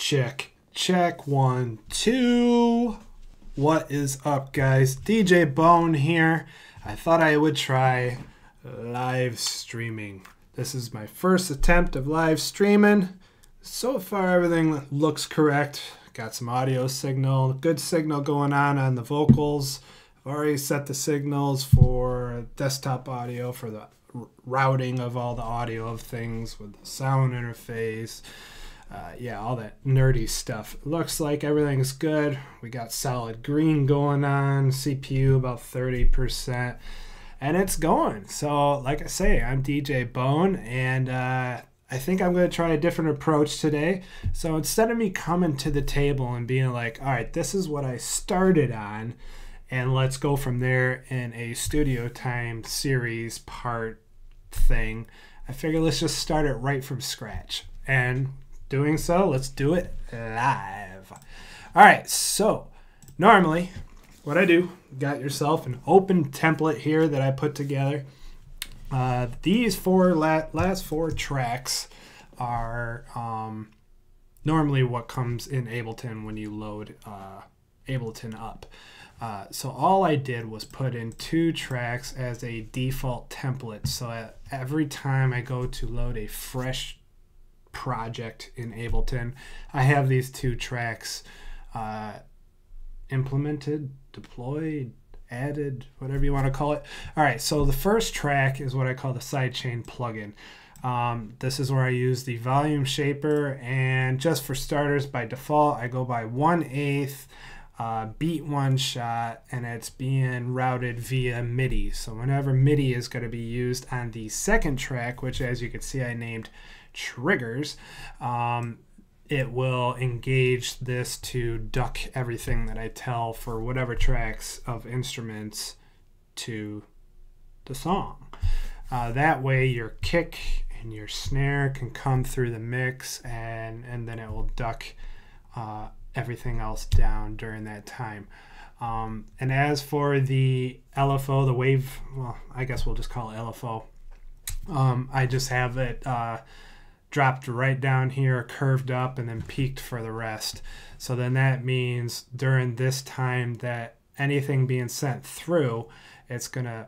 Check, check, 1, 2. What is up, guys? DJ Bone here. I thought I would try live streaming. This is my first attempt of live streaming. So far, everything looks correct. Got some audio signal, good signal going on the vocals. I've already set the signals for desktop audio for the routing of all the audio of things with the sound interface. Yeah, all that nerdy stuff. Looks like everything's good. We got solid green going on, CPU about 30%, and it's going. So, like I say, I'm DJ Bone, and I think I'm going to try a different approach today. So instead of me coming to the table and being like, all right, this is what I started on, and let's go from there in a studio time series part thing, I figure let's just start it right from scratch. And doing so, let's do it live. All right, so normally what I do, got yourself an open template here that I put together. These last four tracks are normally what comes in Ableton when you load Ableton up. So all I did was put in 2 tracks as a default template. So every time I go to load a fresh project in Ableton, I have these 2 tracks implemented, deployed, added, whatever you want to call it. All right, so the first track is what I call the sidechain plugin. This is where I use the volume shaper, and just for starters, by default, I go by 1/8 beat 1 shot, and it's being routed via MIDI. So whenever MIDI is going to be used on the second track, which as you can see I named triggers, it will engage this to duck everything that I tell for whatever tracks of instruments to the song. That way your kick and your snare can come through the mix, and then it will duck everything else down during that time. And as for the LFO, the wave, well, I guess we'll just call it LFO. I just have it dropped right down here, curved up, and then peaked for the rest. So then that means during this time that anything being sent through, it's going to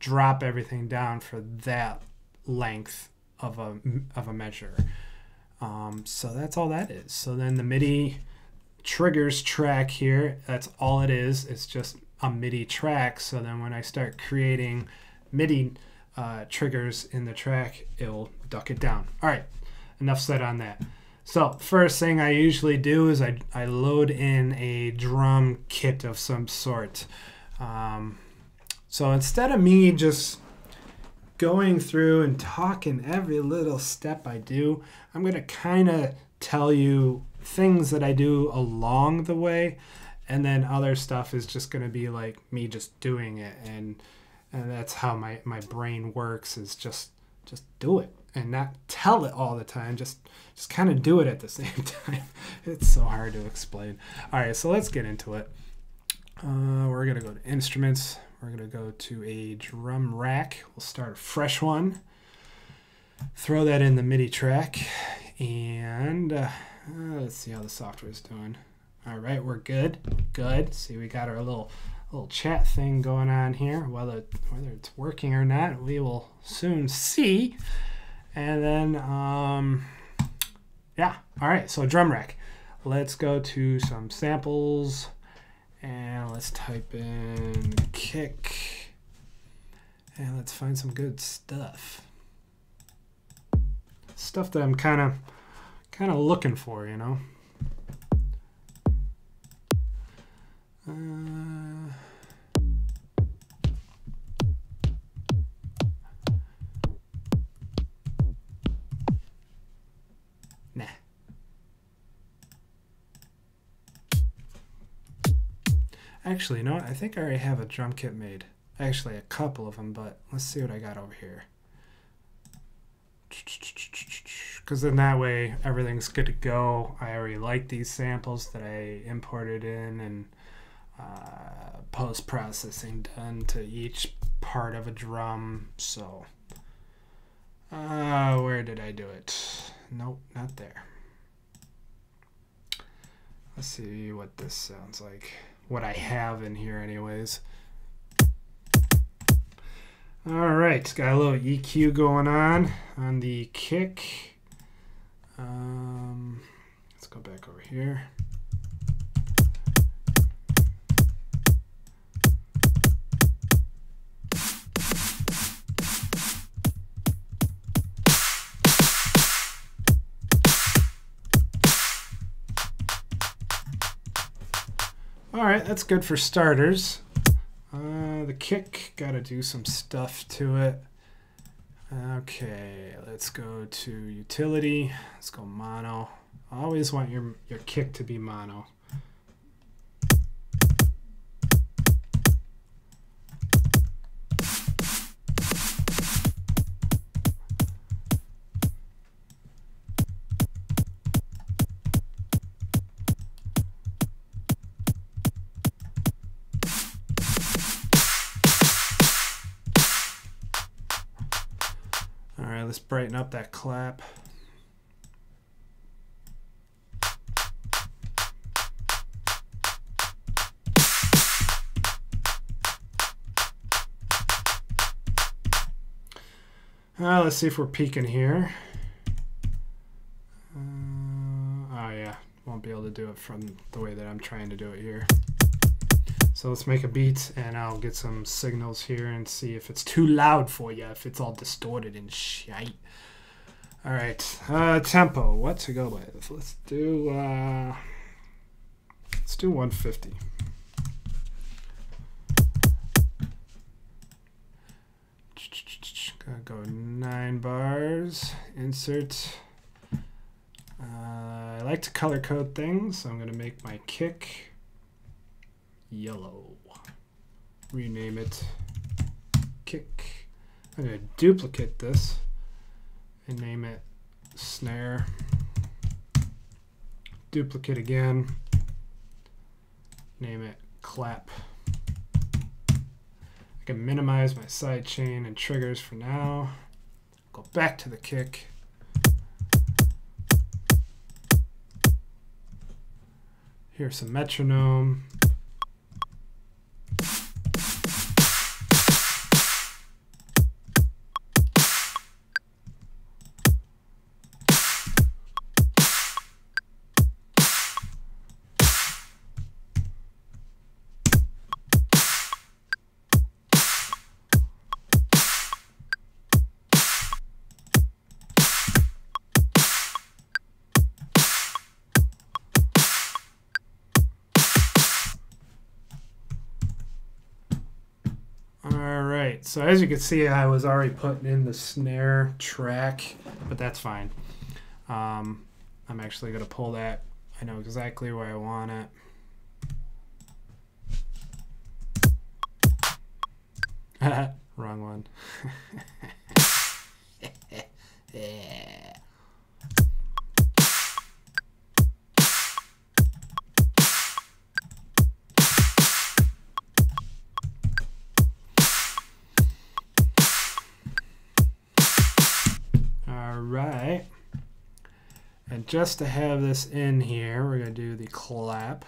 drop everything down for that length of a measure. So that's all that is. So then the MIDI triggers track here, that's all it is. It's just a MIDI track. So then when I start creating MIDI triggers in the track, it'll duck it down. All right, enough said on that. So first thing I usually do is I load in a drum kit of some sort. So instead of me just going through and talking every little step I do, I'm going to kind of tell you things that I do along the way, and then other stuff is just going to be like me just doing it, and that's how my brain works, is just do it and not tell it all the time, just kind of do it at the same time. It's so hard to explain. All right, so let's get into it. We're gonna go to instruments. We're gonna go to a drum rack. We'll start a fresh one, throw that in the MIDI track, and let's see how the software is doing. All right, we're good. See, we got our little chat thing going on here. Whether it's working or not, we will soon see. And then, yeah. All right, so drum rack. Let's go to some samples, and let's type in kick, and let's find some good stuff. Stuff that I'm kind of looking for, you know. Nah. Actually, you know what? I think I already have a drum kit made. Actually, a couple of them, but let's see what I got over here. Because then that way everything's good to go. I already like these samples that I imported in, and post-processing done to each part of a drum. So where did I do it? Nope, not there. Let's see what this sounds like. What I have in here anyways. All right, got a little EQ going on the kick. Let's go back over here. All right, that's good for starters. The kick, got to do some stuff to it. Okay, let's go to utility. Let's go mono. I always want your kick to be mono. All right, let's brighten up that clap. Let's see if we're peaking here. Oh yeah, won't be able to do it from the way that I'm trying to do it here. So let's make a beat and I'll get some signals here and see if it's too loud for you, if it's all distorted and shite. All right, tempo, what to go with? Let's do 150. Gotta go 9 bars, insert. I like to color code things, so I'm gonna make my kick yellow. Rename it kick. I'm going to duplicate this and name it snare. Duplicate again. Name it clap. I can minimize my side chain and triggers for now. Go back to the kick. Here's some metronome. So as you can see, I was already putting in the snare track, but that's fine. I'm actually going to pull that. I know exactly where I want it. Wrong one. Yeah. Right, and just to have this in here, we're going to do the clap.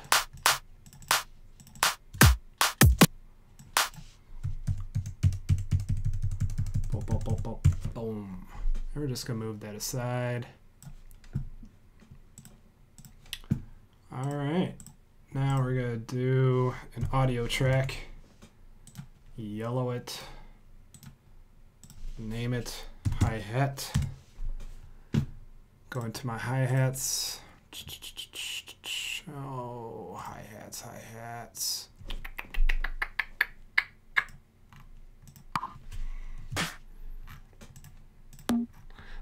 Boom, boom, boom, boom, boom. And we're just going to move that aside. All right, now we're going to do an audio track. Yellow it. Name it hi-hat. Go into my hi-hats. Oh, hi-hats, hi-hats.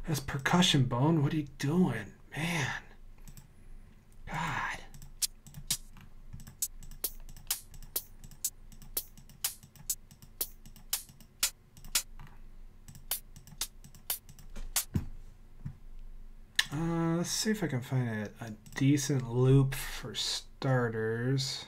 That's percussion, Bone. What are you doing? Man. God. Let's see if I can find a decent loop for starters.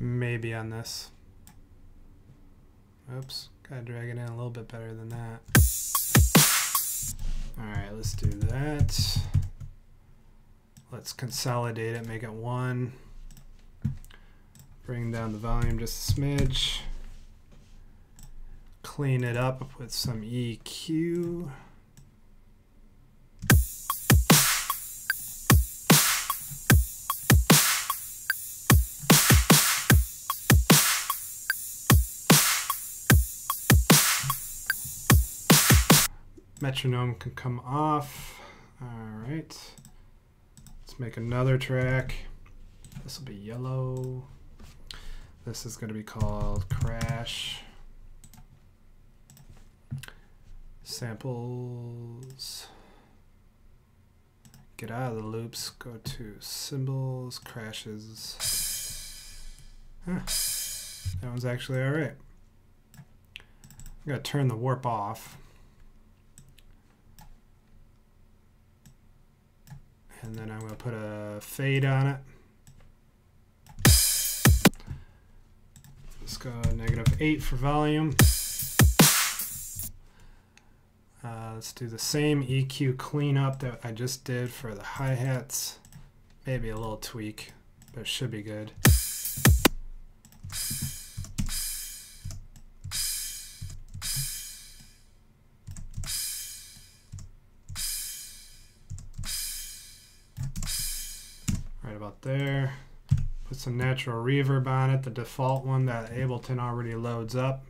maybe on this. Oops, gotta drag it in a little bit better than that. All right, let's do that. Let's consolidate it, make it 1. Bring down the volume just a smidge. Clean it up with some EQ. Metronome can come off. All right. Let's make another track. This will be yellow. This is going to be called Crash. Samples. Get out of the loops. Go to cymbals, crashes. Huh. That one's actually all right. I'm going to turn the warp off. And then I'm going to put a fade on it. Let's go -8 for volume. Let's do the same EQ cleanup that I just did for the hi-hats. Maybe a little tweak, but it should be good. Right about there. Put some natural reverb on it, the default one that Ableton already loads up.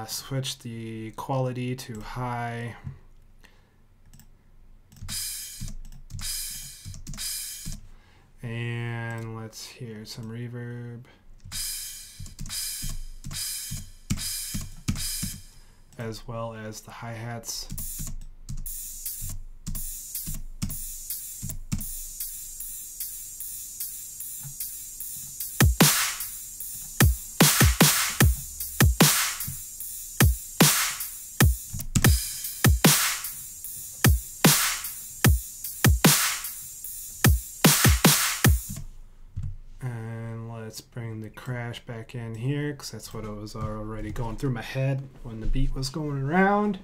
Switch the quality to high. And let's hear some reverb. As well as the hi-hats. Let's bring the crash back in here because that's what was already going through my head when the beat was going around.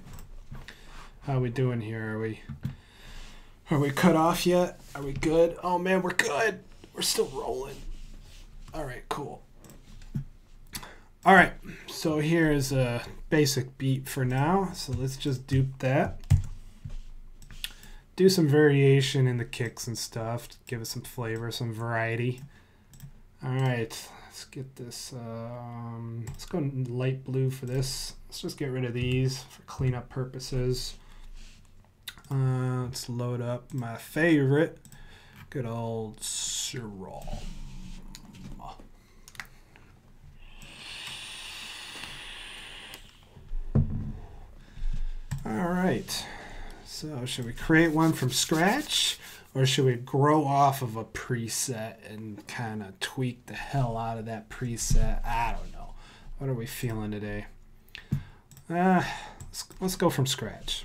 How are we doing here? Are we cut off yet? Are we good? Oh man, we're good. We're still rolling. All right, cool. All right, so here's a basic beat for now. So let's just dupe that. Do some variation in the kicks and stuff to give it some flavor, some variety. All right, let's get this, let's go light blue for this. Let's just get rid of these for cleanup purposes. Let's load up my favorite, good old Serum. All right, so should we create one from scratch? Or should we grow off of a preset and kind of tweak the hell out of that preset? I don't know. What are we feeling today? Let's go from scratch.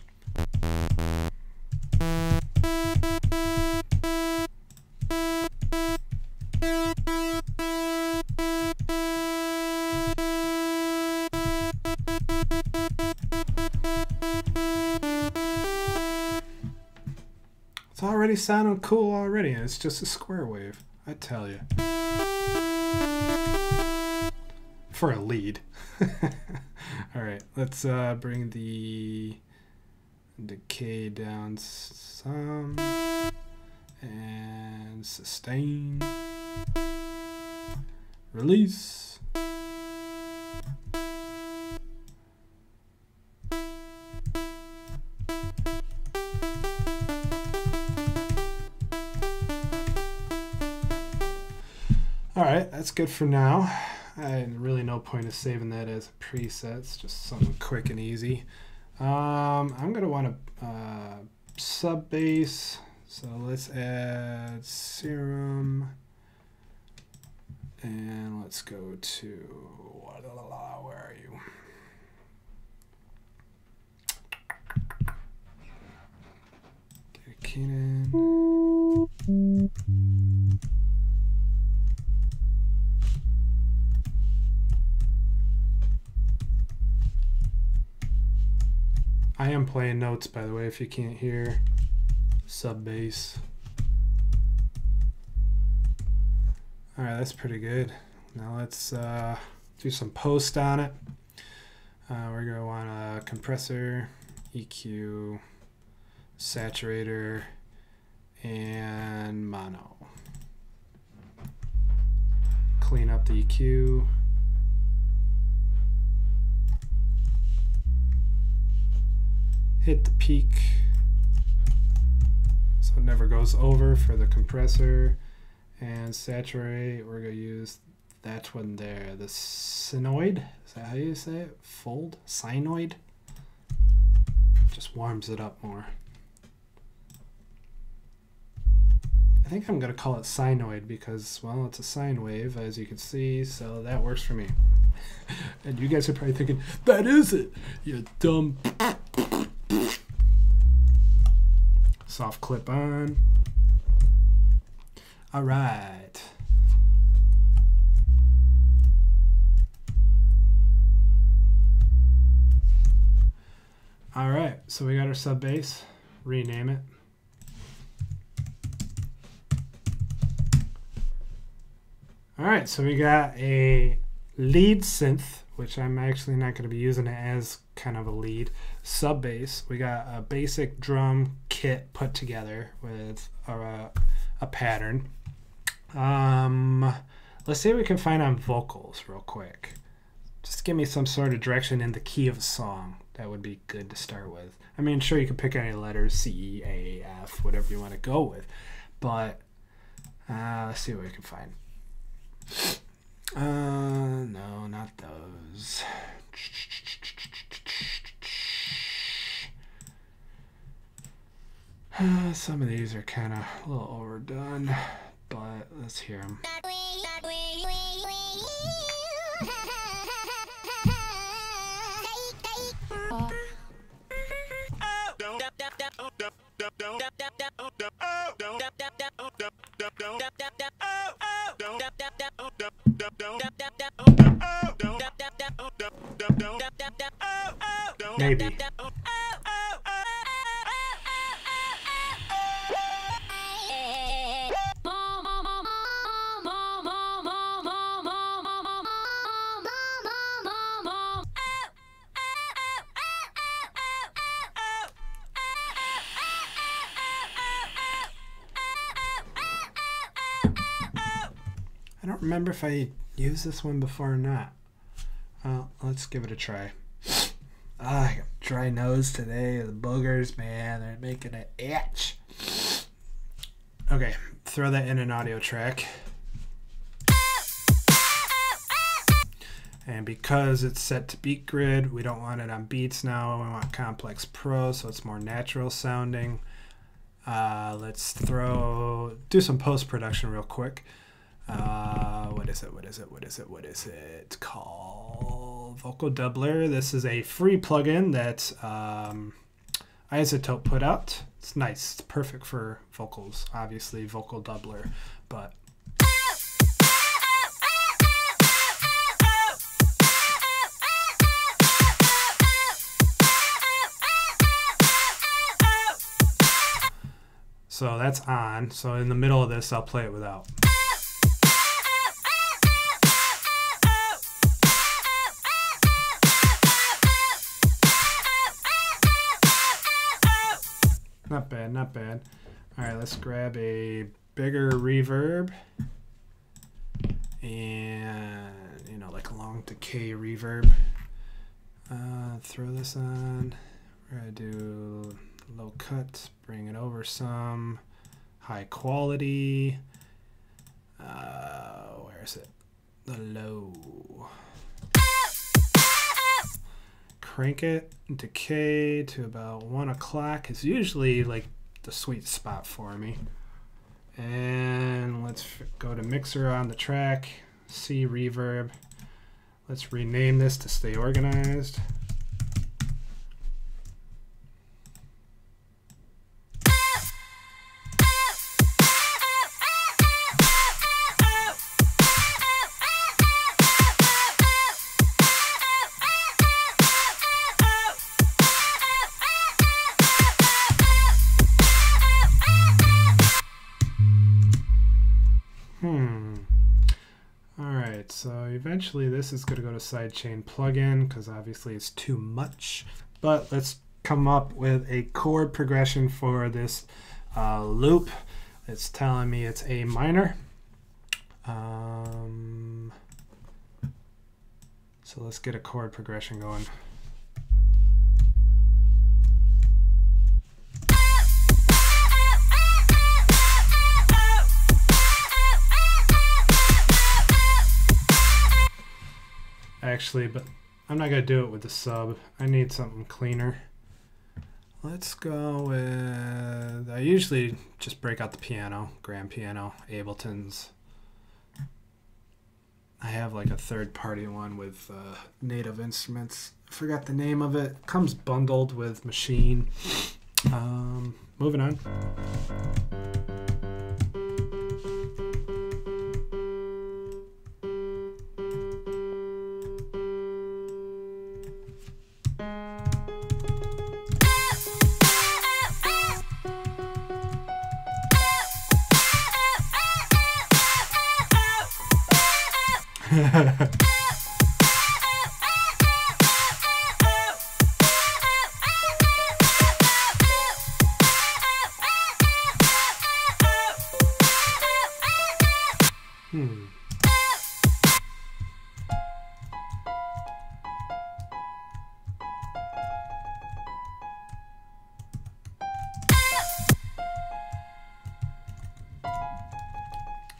Already sounding cool already, and it's just a square wave, I tell you. For a lead. All right, let's bring the decay down some and sustain. Release. All right, that's good for now. Really no point of saving that as a preset. It's just something quick and easy. I'm gonna want to sub bass, so let's add Serum, and let's go to where are you? Dedicated. playing notes, by the way, if you can't hear. Sub bass. All right, that's pretty good. Now let's do some post on it. We're going to want a compressor, EQ, saturator, and mono. Clean up the EQ. Hit the peak so it never goes over for the compressor. And saturate, we're going to use that one there, the sinoid. Is that how you say it? Fold? Sinoid? Just warms it up more. I think I'm going to call it sinoid because, well, it's a sine wave, as you can see, so that works for me. And you guys are probably thinking, that is it, you dumb. Soft clip on. All right. All right, so we got our sub bass. Rename it. All right, so we got a lead synth, which I'm actually not going to be using it as kind of a lead. Sub bass. We got a basic drum kit put together with a pattern. Let's see if we can find on vocals real quick. Just give me some sort of direction in the key of a song. That would be good to start with. I mean, sure, you can pick any letters, C, A, F, whatever you want to go with. But let's see what we can find. No, not those. Some of these are kind of a little overdone, but let's hear them. Maybe. I don't remember if I used this one before or not. Let's give it a try. I got dry nose today. The boogers, man, they're making it itch. Okay, throw that in an audio track. And because it's set to Beat Grid, we don't want it on Beats now. We want Complex Pro, so it's more natural sounding. Let's do some post-production real quick. What is it called? Vocal Doubler. This is a free plugin that iZotope put out. It's nice. It's perfect for vocals, obviously, Vocal Doubler, but so that's on. So in the middle of this, I'll play it without. Not bad, not bad. All right, let's grab a bigger reverb and, you know, like a long decay reverb. Throw this on. We're gonna do low cut, bring it over some, high quality. Where is it? The low. Crank it, decay to about 1 o'clock is usually like the sweet spot for me. And let's go to mixer on the track, C reverb. Let's rename this to stay organized. eventually this is going to go to sidechain plugin because obviously it's too much. But let's come up with a chord progression for this loop. It's telling me it's A minor. So let's get a chord progression going. Actually, but I'm not gonna do it with the sub. I need something cleaner. Let's go with, I usually just break out the piano, grand piano, Ableton's. I have like a third-party one with Native Instruments. I forgot the name of it. Comes bundled with Machine. Moving on.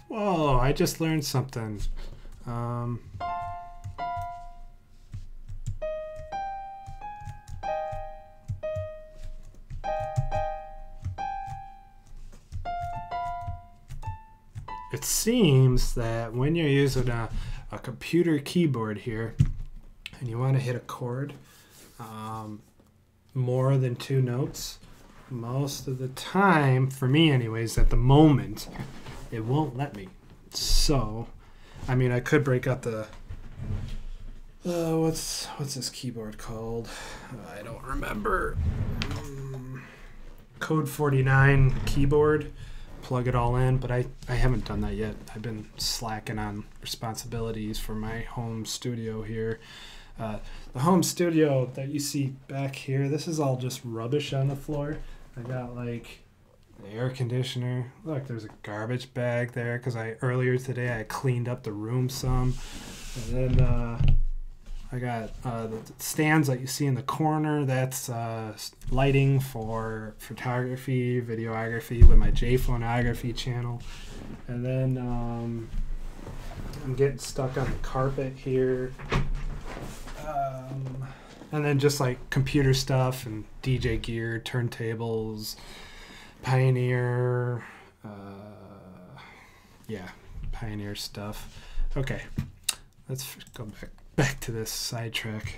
Whoa, I just learned something. It seems that when you're using a computer keyboard here and you want to hit a chord more than 2 notes, most of the time, for me anyways, at the moment, it won't let me. So, I mean, I could break out the what's this keyboard called? I don't remember. Code 49 keyboard. Plug it all in, but I haven't done that yet. I've been slacking on responsibilities for my home studio here. The home studio that you see back here, this is all just rubbish on the floor. I got like the air conditioner. Look, there's a garbage bag there because earlier today I cleaned up the room some. And then I got the stands that you see in the corner. That's lighting for photography, videography with my JPhonography channel. And then I'm getting stuck on the carpet here. And then just like computer stuff and DJ gear, turntables, Pioneer, yeah, Pioneer stuff. Okay, let's go back to this sidetrack.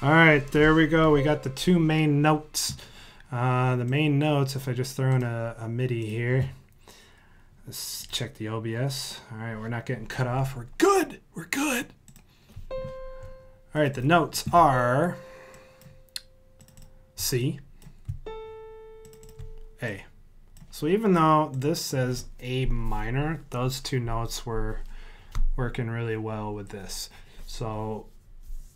All right, there we go. We got the 2 main notes. The main notes, if I just throw in a MIDI here, let's check the OBS. All right, we're not getting cut off. We're good. We're good. All right, the notes are C, A. So even though this says A minor, those 2 notes were working really well with this. So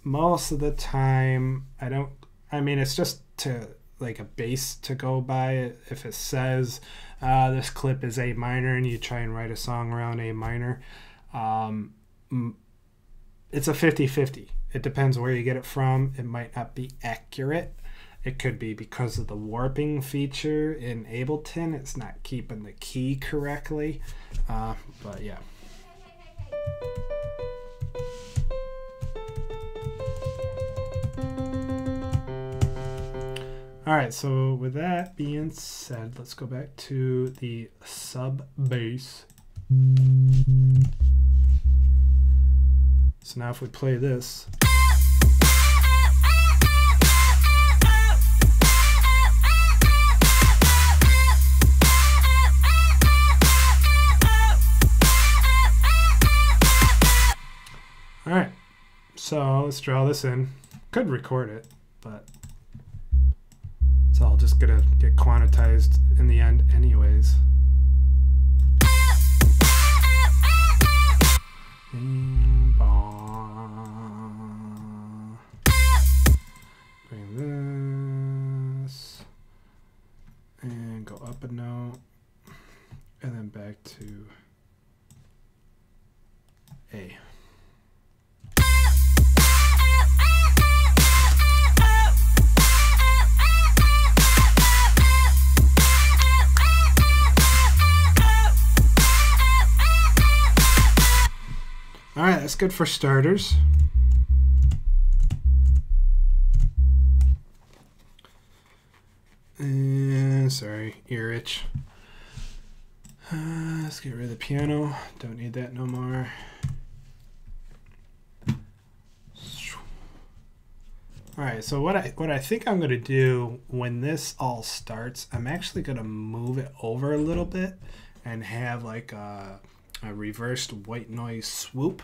most of the time, I mean, it's just to like a base to go by. If it says this clip is A minor and you try and write a song around A minor, it's a 50-50. It depends where you get it from. It might not be accurate. It could be because of the warping feature in Ableton. It's not keeping the key correctly. But yeah. All right, so with that being said, let's go back to the sub bass. So now if we play this, all right, so let's draw this in. Could record it, but it's all just gonna get quantized in the end anyways. Bring this and go up a note and then back to A. All right, that's good for starters. And sorry, ear itch. Let's get rid of the piano. Don't need that no more. All right, so what I think I'm gonna do when this all starts, I'm actually gonna move it over a little bit and have like a reversed white noise swoop,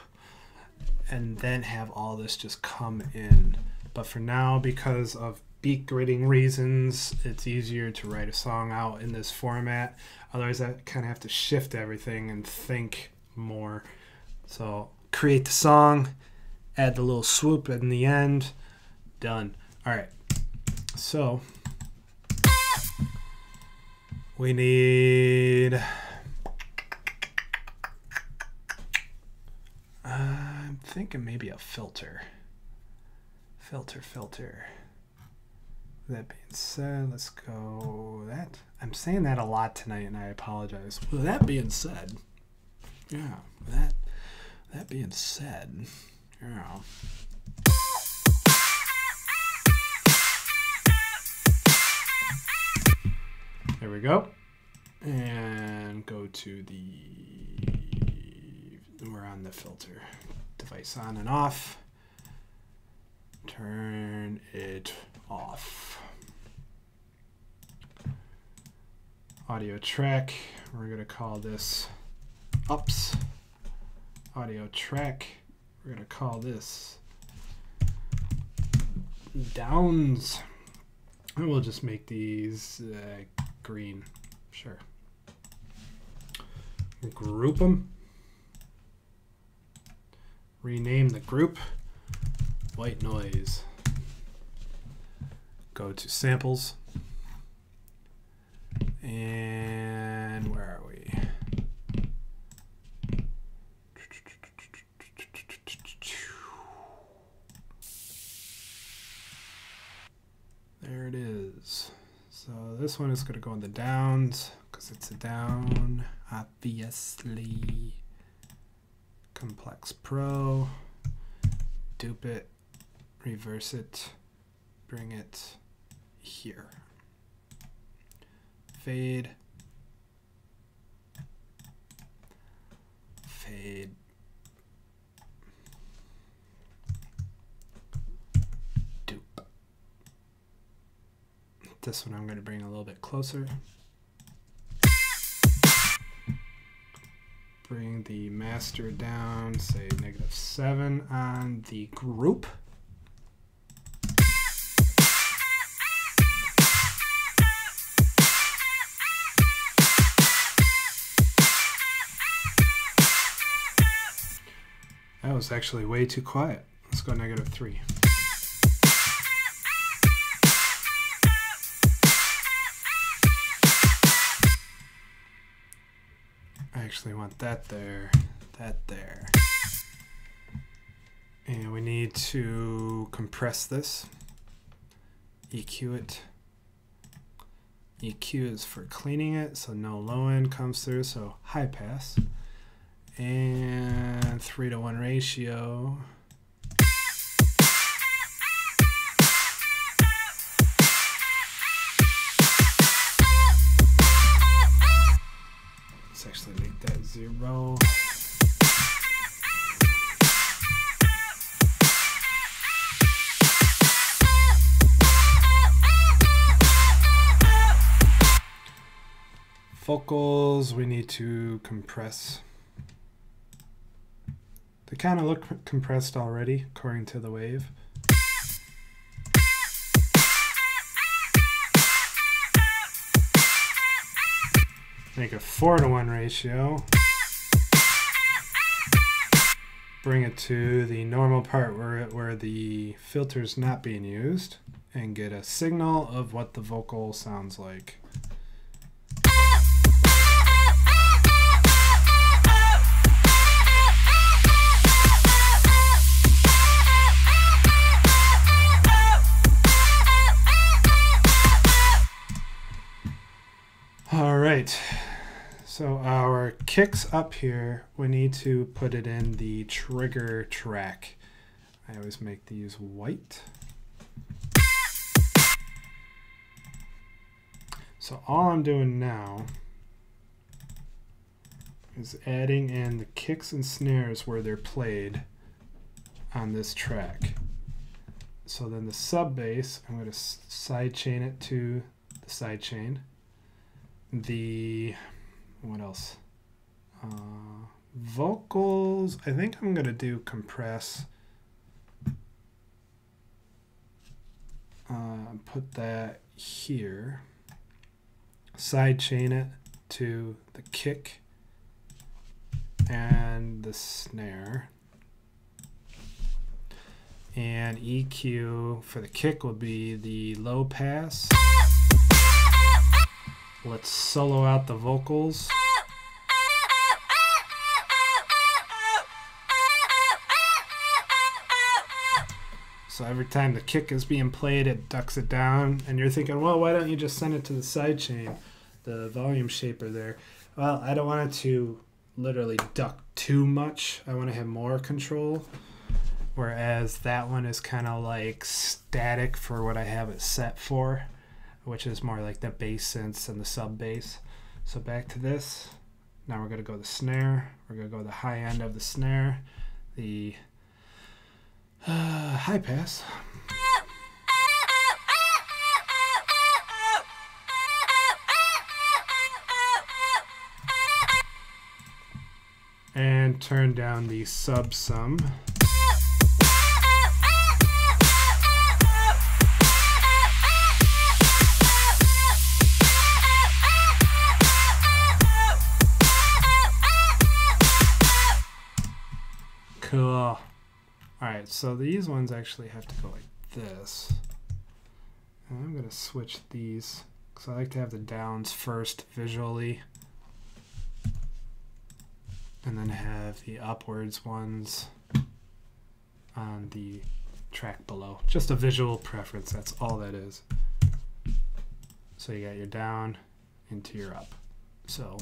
and then have all this just come in. But for now, because of beat gridding reasons, it's easier to write a song out in this format. Otherwise, I kind of have to shift everything and think more. So create the song, add the little swoop in the end, done. All right, so we need I'm thinking maybe a filter. Filter. That being said, let's go that. I'm saying that a lot tonight, and I apologize. With that being said, yeah, that being said, yeah. There we go. And go to we're on the filter. Device on and off. Turn it off. Audio track, we're going to call this ups. Audio track, we're going to call this downs. And we'll just make these green. Sure. Group them. Rename the group. White noise. Go to samples. And where are we? There it is. So this one is going to go in the downs because it's a down, obviously. Complex Pro. Dupe it. Reverse it. Bring it here. Fade. Fade. Dupe. This one I'm going to bring a little bit closer. Bring the master down, say -7 on the group. That was actually way too quiet. Let's go -3. I actually want that there, that there. And we need to compress this. EQ it. EQ is for cleaning it, so no low end comes through, so high pass. And 3:1 ratio. Let's actually make that 0. vocals we need to compress. They kind of look compressed already, according to the wave. Make a 4:1 ratio. Bring it to the normal part where the filter's not being used, and get a signal of what the vocal sounds like. All right, so our kicks up here, we need to put it in the trigger track. I always make these white. So all I'm doing now is adding in the kicks and snares where they're played on this track. So then the sub bass, I'm going to side chain it to the side chain. What else? Vocals, I think I'm going to do compress. Put that here. Side chain it to the kick and the snare. And EQ for the kick will be the low pass. Let's solo out the vocals. So every time the kick is being played, it ducks it down, and you're thinking, well, why don't you just send it to the side chain, the volume shaper there? Well, I don't want it to literally duck too much. I want to have more control, whereas that one is kind of like static for what I have it set for, which is more like the bass synths and the sub bass. So back to this. Now we're going to go to the snare. We're going to go to the high end of the snare, the high pass. And turn down the sub sum. Cool. Alright, so these ones actually have to go like this. And I'm going to switch these because I like to have the downs first visually, and then have the upwards ones on the track below. Just a visual preference, that's all that is. So you got your down into your up. So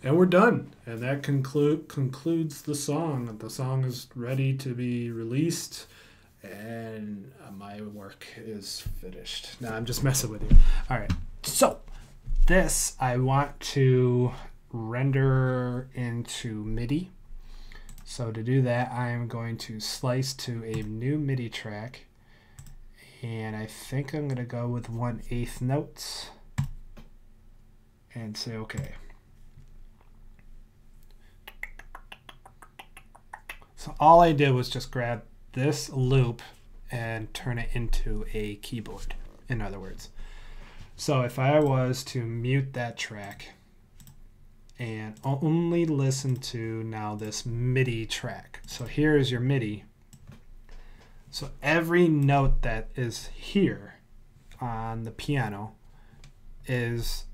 and we're done, and that concludes the song. The song is ready to be released, and my work is finished. Now I'm just messing with you. All right, so this I want to render into MIDI. So to do that, I'm going to slice to a new MIDI track, and I think I'm going to go with 1/8 notes and say okay. So all I did was just grab this loop and turn it into a keyboard, in other words. So if I was to mute that track and only listen to now this MIDI track. So here is your MIDI. So every note that is here on the piano is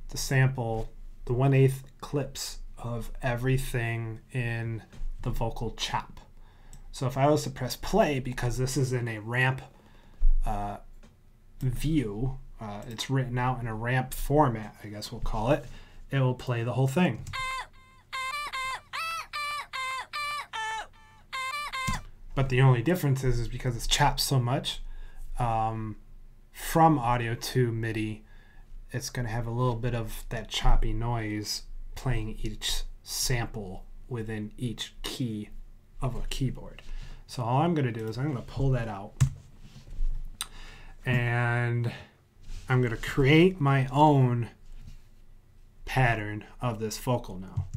the sample, the 1/8 clips of everything in the vocal chop. So if I was to press play, because this is in a ramp view, it's written out in a ramp format, I guess we'll call it, it will play the whole thing. But the only difference is because it's chopped so much from audio to MIDI, it's going to have a little bit of that choppy noise playing each sample within each key of a keyboard. So all I'm going to do is I'm going to pull that out, and I'm going to create my own pattern of this vocal now.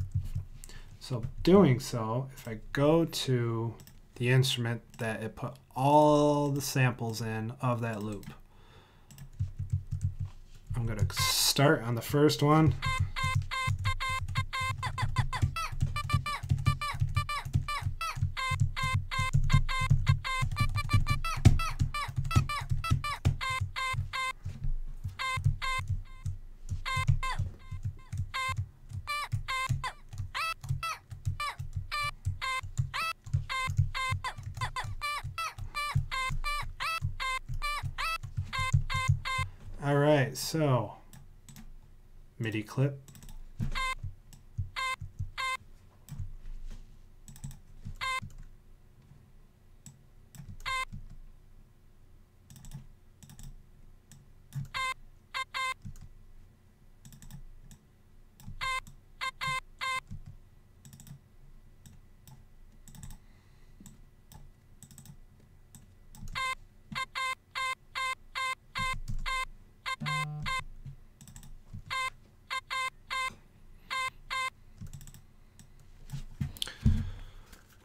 So doing so, if I go to the instrument that it put all the samples in of that loop, I'm going to start on the first one. All right, so MIDI clip.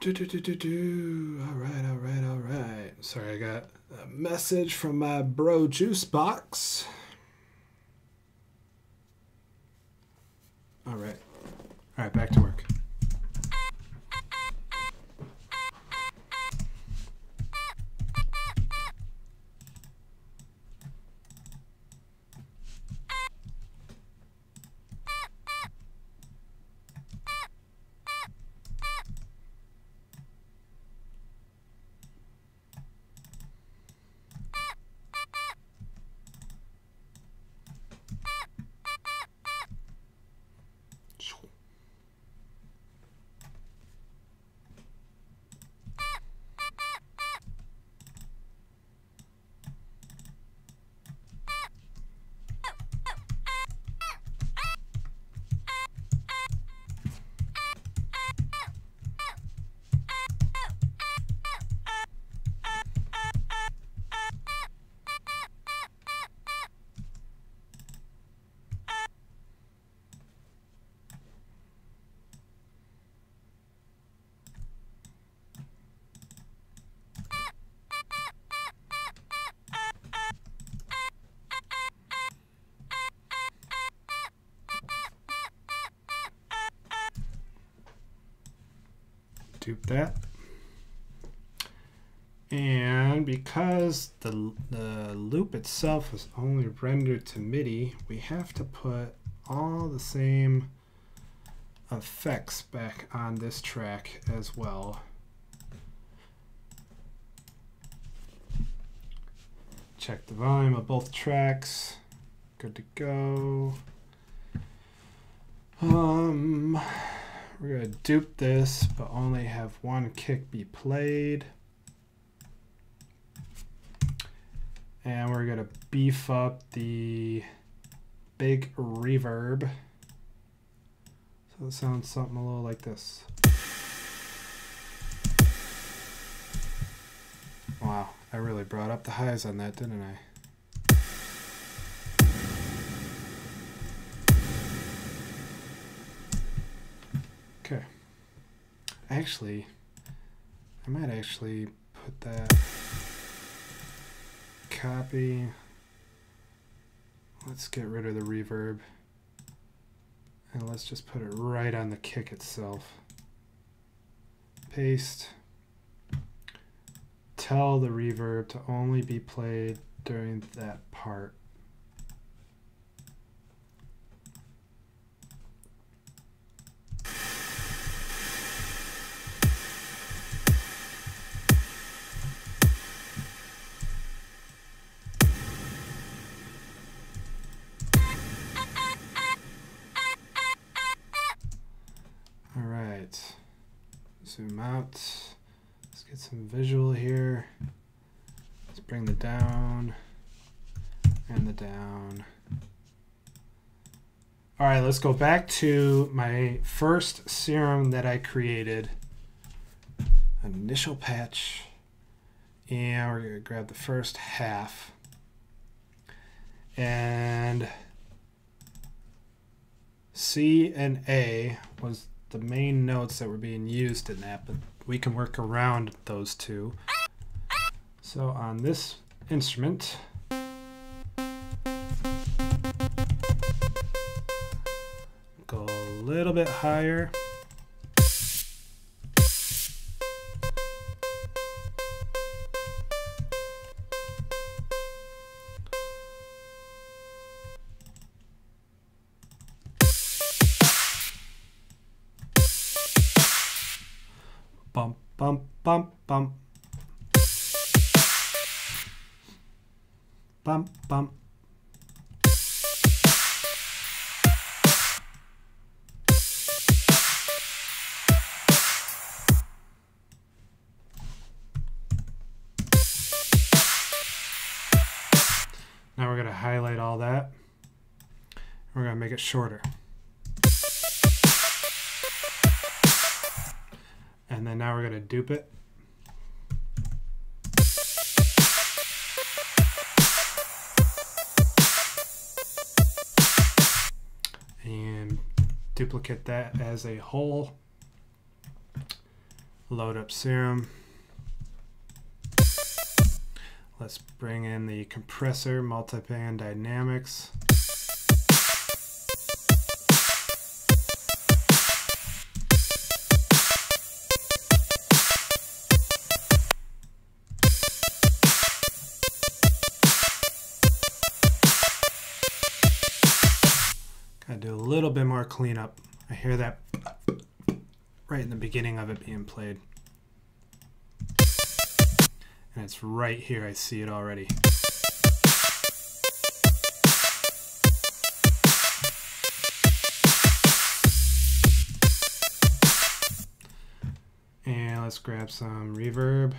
All right. Sorry, I got a message from my bro Juicebox. All right, back to work. Dupe that. And because the loop itself is only rendered to MIDI, we have to put all the same effects back on this track as well. Check the volume of both tracks. Good to go. We're going to dupe this, but only have one kick be played. And we're going to beef up the big reverb. So it sounds something a little like this. Wow, I really brought up the highs on that, didn't I? Okay. Actually, I might actually put that copy. Let's get rid of the reverb. And let's just put it right on the kick itself. Paste. Tell the reverb to only be played during that part. Zoom out. Let's get some visual here. Let's bring the down and the down All right, let's go back to my first serum that I created. Initial patch. And we're going to grab the first half. And C and A was the main notes that were being used in that, but we can work around those two. So on this instrument, go a little bit higher. Bump, bump, bump, bump. Bump, bump. Now we're going to highlight all that. We're going to make it shorter. And then now we're going to dupe it. And duplicate that as a whole. Load up serum. Let's bring in the compressor, multiband dynamics. Gotta do a little bit more cleanup. I hear that right in the beginning of it being played. And it's right here, I see it already. And let's grab some reverb.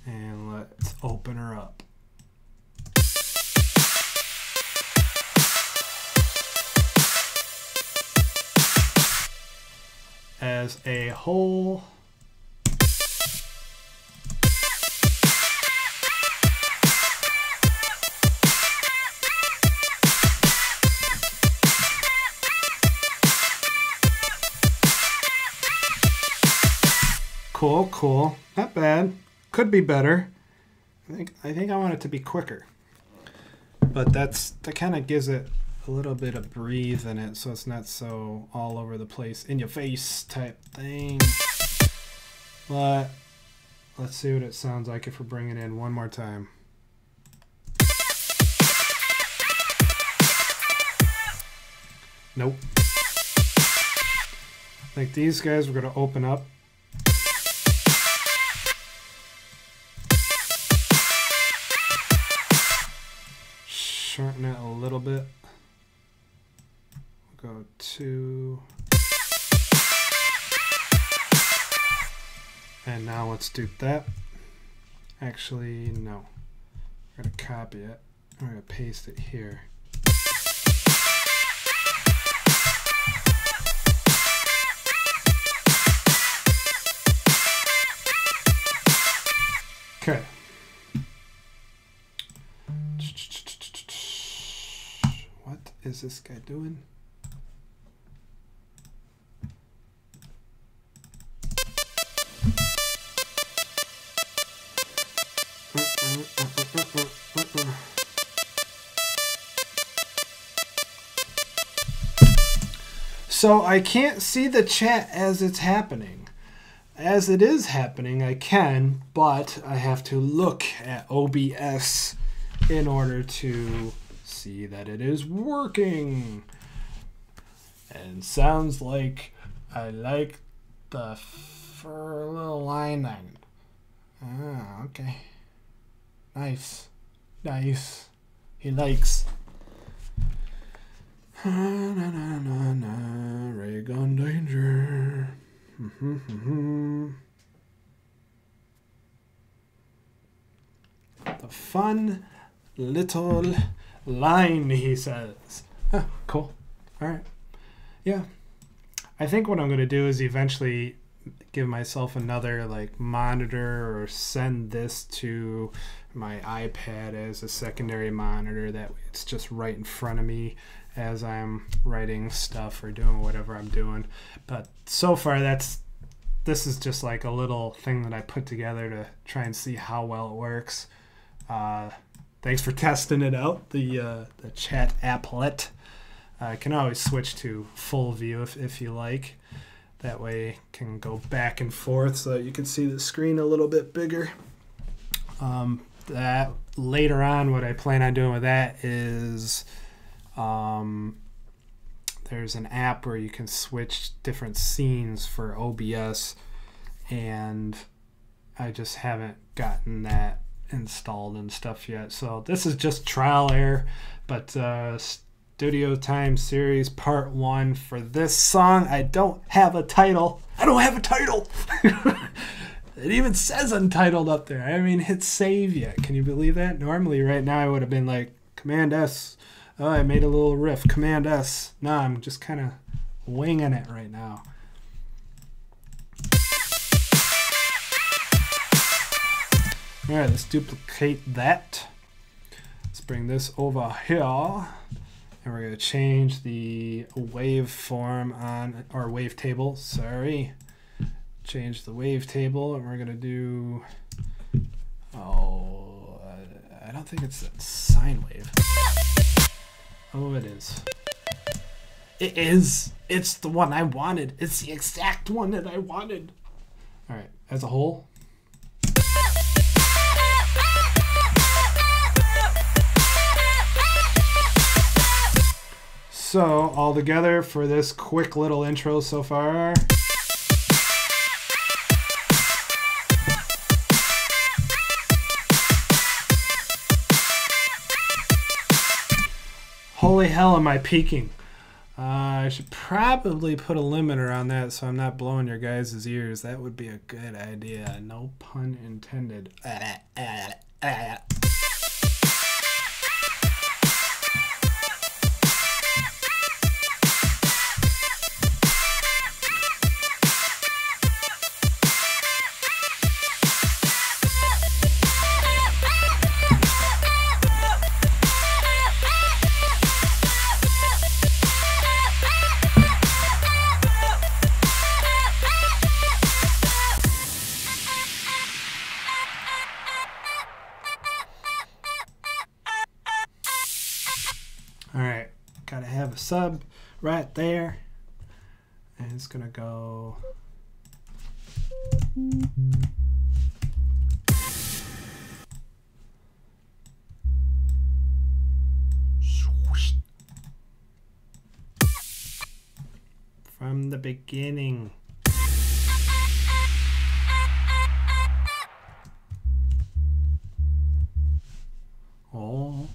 And let's open her up. As a whole. Cool, cool. Not bad. Could be better. I think I want it to be quicker. But that kind of gives it a little bit of breathe in it, so it's not so all over the place, in your face type thing. But let's see what it sounds like if we bring it in one more time. Nope. I think these guys we're going to open up. Shorten it a little bit. We'll go to, and now let's dupe that. Actually, no. We're gonna copy it. We're gonna paste it here. Okay. What is this guy doing? So I can't see the chat as it's happening. As it is happening, I can, but I have to look at OBS in order to see that it is working. And sounds like I like the fur little line then. Ah, okay. Nice. Nice. He likes. Na na na na na, ray gun danger. The fun little line, he says. Oh, cool. All right. Yeah. I think what I'm going to do is eventually give myself another like monitor or send this to my iPad as a secondary monitor. That way it's just right in front of me as I'm writing stuff or doing whatever I'm doing. But so far this is just like a little thing that I put together to try and see how well it works. Thanks for testing it out, the chat applet. I can always switch to full view if you like. That way I can go back and forth so that you can see the screen a little bit bigger. That later on, what I plan on doing with that is there's an app where you can switch different scenes for OBS, and I just haven't gotten that installed and stuff yet. So this is just trial error, but Studio Time Series Part 1 for this song. I don't have a title. I don't have a title. It even says untitled up there. I haven't even hit save yet. Can you believe that? Normally right now I would have been like, Command S. Oh, I made a little riff. Command S. No, I'm just kind of winging it right now. All right, let's duplicate that. Let's bring this over here. And we're going to change the waveform on, or wavetable, sorry. Change the wavetable, and we're going to do, I don't think it's a sine wave. Oh, it is. It is. It's the one I wanted. It's the exact one that I wanted. All right, as a whole. So, all together for this quick little intro so far. Holy hell, am I peaking? I should probably put a limiter on that so I'm not blowing your guys' ears. That would be a good idea. No pun intended. Alright, gotta have a sub right there. And it's gonna go. From the beginning. Oh.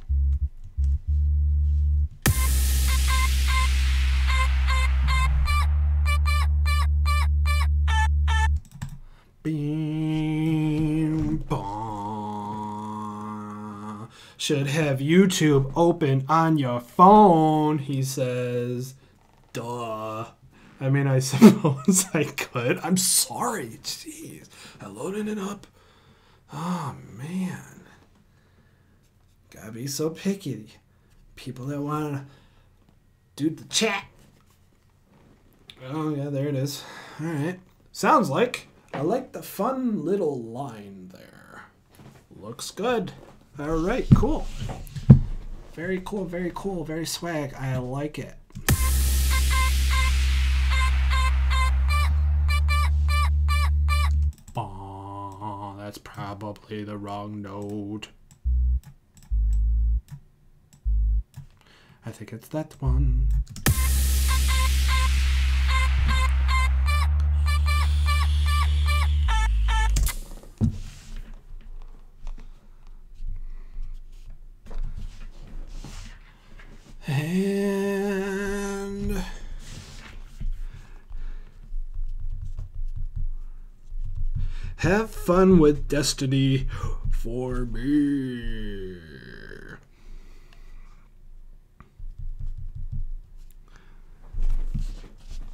Bing, bong. Should have YouTube open on your phone, he says. Duh. I mean, I suppose I could. I'm sorry. Jeez. I loaded it up. Oh, man. Gotta be so picky. People that want to do the chat. Oh, yeah, there it is. All right. Sounds like. I like the fun little line there. Looks good. All right, cool. Very cool, very cool, very swag. I like it. Oh, that's probably the wrong note. I think it's that one. And have fun with Destiny for me.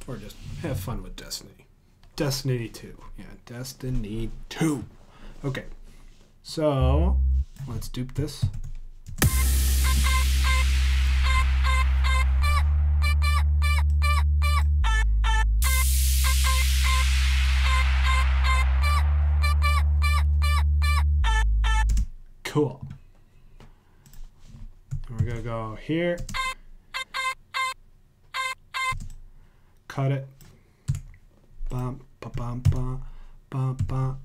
Or just have fun with Destiny. Destiny 2. Yeah, Destiny 2. Okay. So, let's dupe this. Cool. And we're going to go here. Cut it. Bum, ba, bum, ba, bum, ba.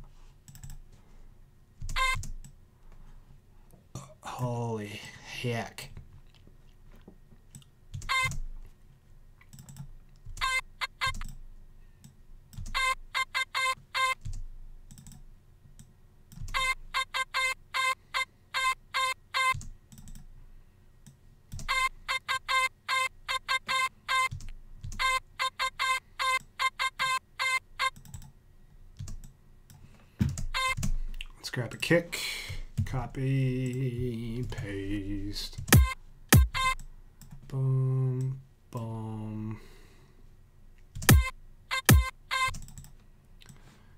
Holy heck. Let's grab a kick. Copy, paste, boom, boom.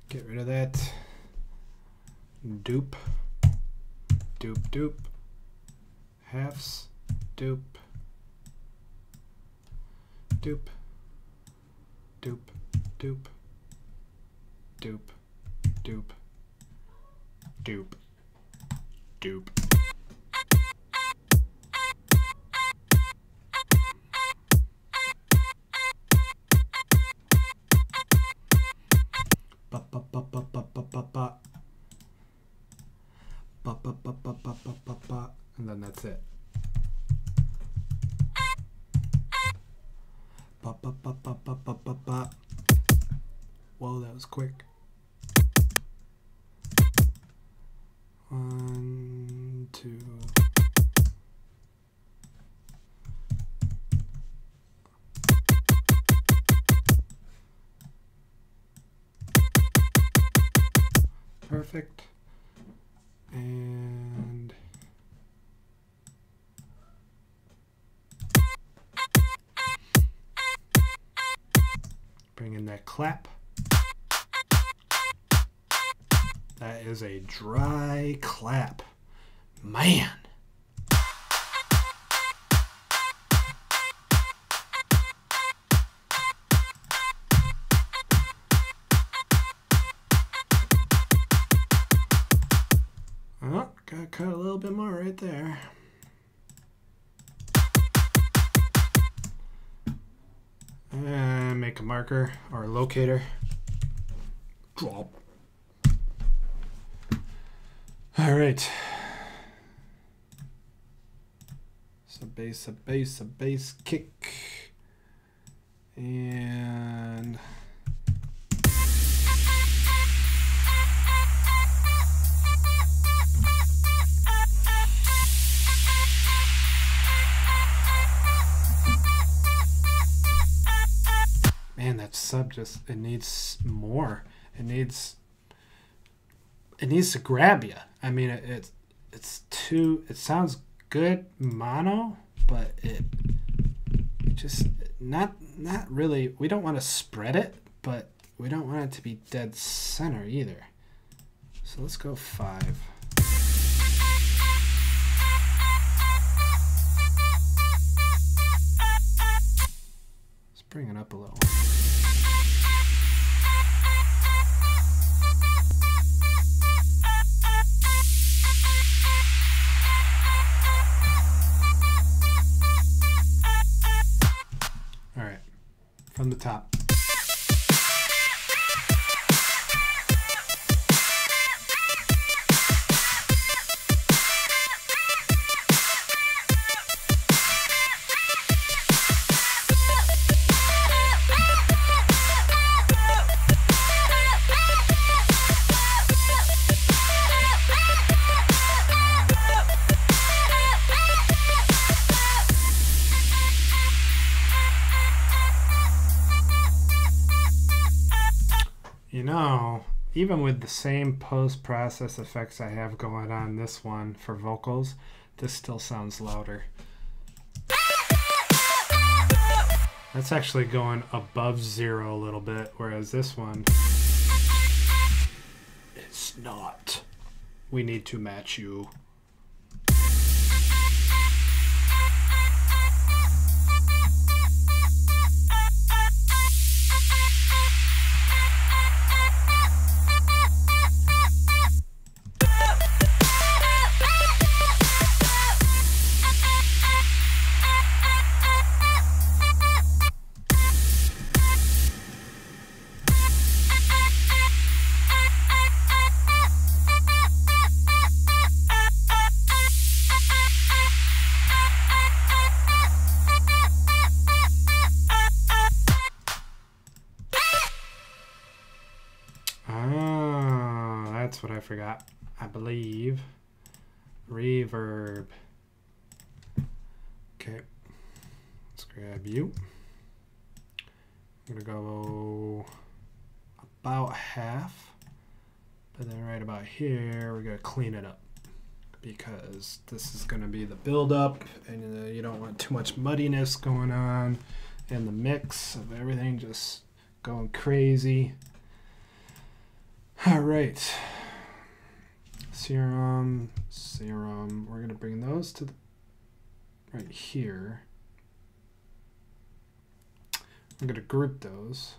Get rid of that. Dupe, dupe, dupe. Halves, dupe, dupe, dupe, dupe, dupe, dupe, dupe. Dupe. Ba ba ba ba ba ba ba ba. Ba ba ba ba ba ba ba ba. And then that's it. Ba ba ba ba ba ba ba ba. Whoa, that was quick. 1, 2. Perfect. And bring in that clap. That is a dry clap. Man. Oh, gotta cut a little bit more right there. And make a marker or a locator. Drop. All right. So bass, a bass, a bass kick. And man, that sub just, it needs more. It needs to grab you. I mean, it's too, it sounds good mono, but it just not really. We don't want to spread it, but we don't want it to be dead center either. So let's go 5. Let's bring it up a little. All right, from the top. You know, even with the same post-process effects I have going on this one for vocals, this still sounds louder. That's actually going above 0 a little bit, whereas this one is not. We need to match you. That's what I forgot. I believe. Reverb. Okay. Let's grab you. I'm gonna go about half. But then right about here, we're gonna clean it up. Because this is gonna be the build-up, and you don't want too much muddiness going on in the mix of everything just going crazy. All right. Serum. We're gonna bring those to the right here. I'm gonna group those.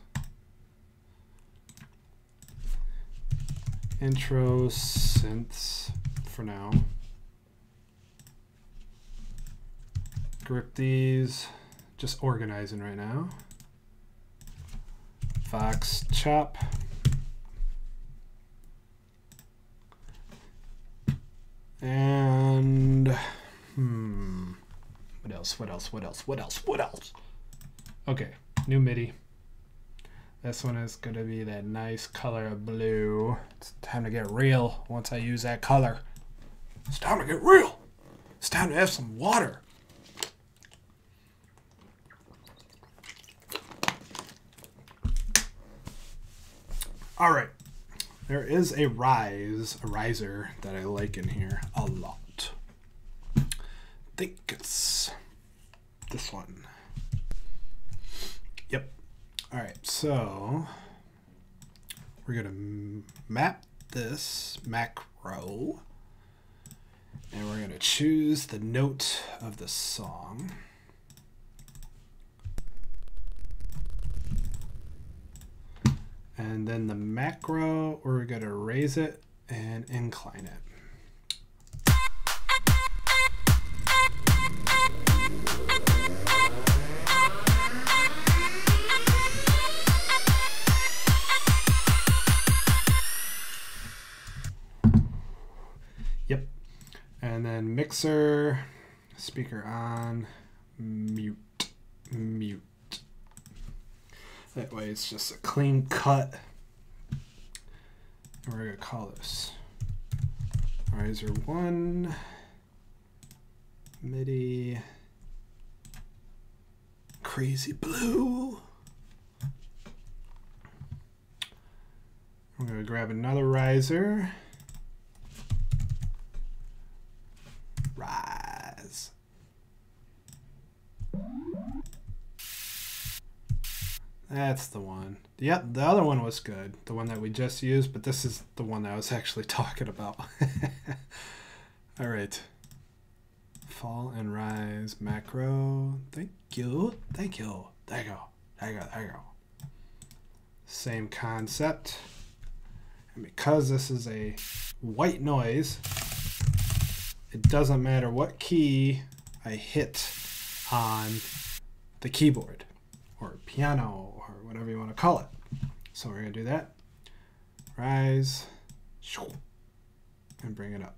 Intro synths for now. Group these. Just organizing right now. Vox chop. And what else? Okay, new MIDI. This one is gonna be that nice color of blue. It's time to get real once I use that color. It's time to get real. It's time to have some water. All right. There is a riser that I like in here a lot. I think it's this one. Yep. All right, so we're gonna map this macro, and we're gonna choose the note of the song. And then the macro, we're going to raise it and incline it. Yep. And then mixer, speaker on, mute. That way it's just a clean cut. And we're gonna call this riser 1 MIDI crazy blue. I'm gonna grab another riser. Rise. That's the one. Yep, the other one was good. The one that we just used, but this is the one that I was actually talking about. All right. Fall and rise macro. Thank you. There you go. Same concept. And because this is a white noise, it doesn't matter what key I hit on the keyboard or piano or whatever you want to call it. So we're going to do that. Rise and bring it up.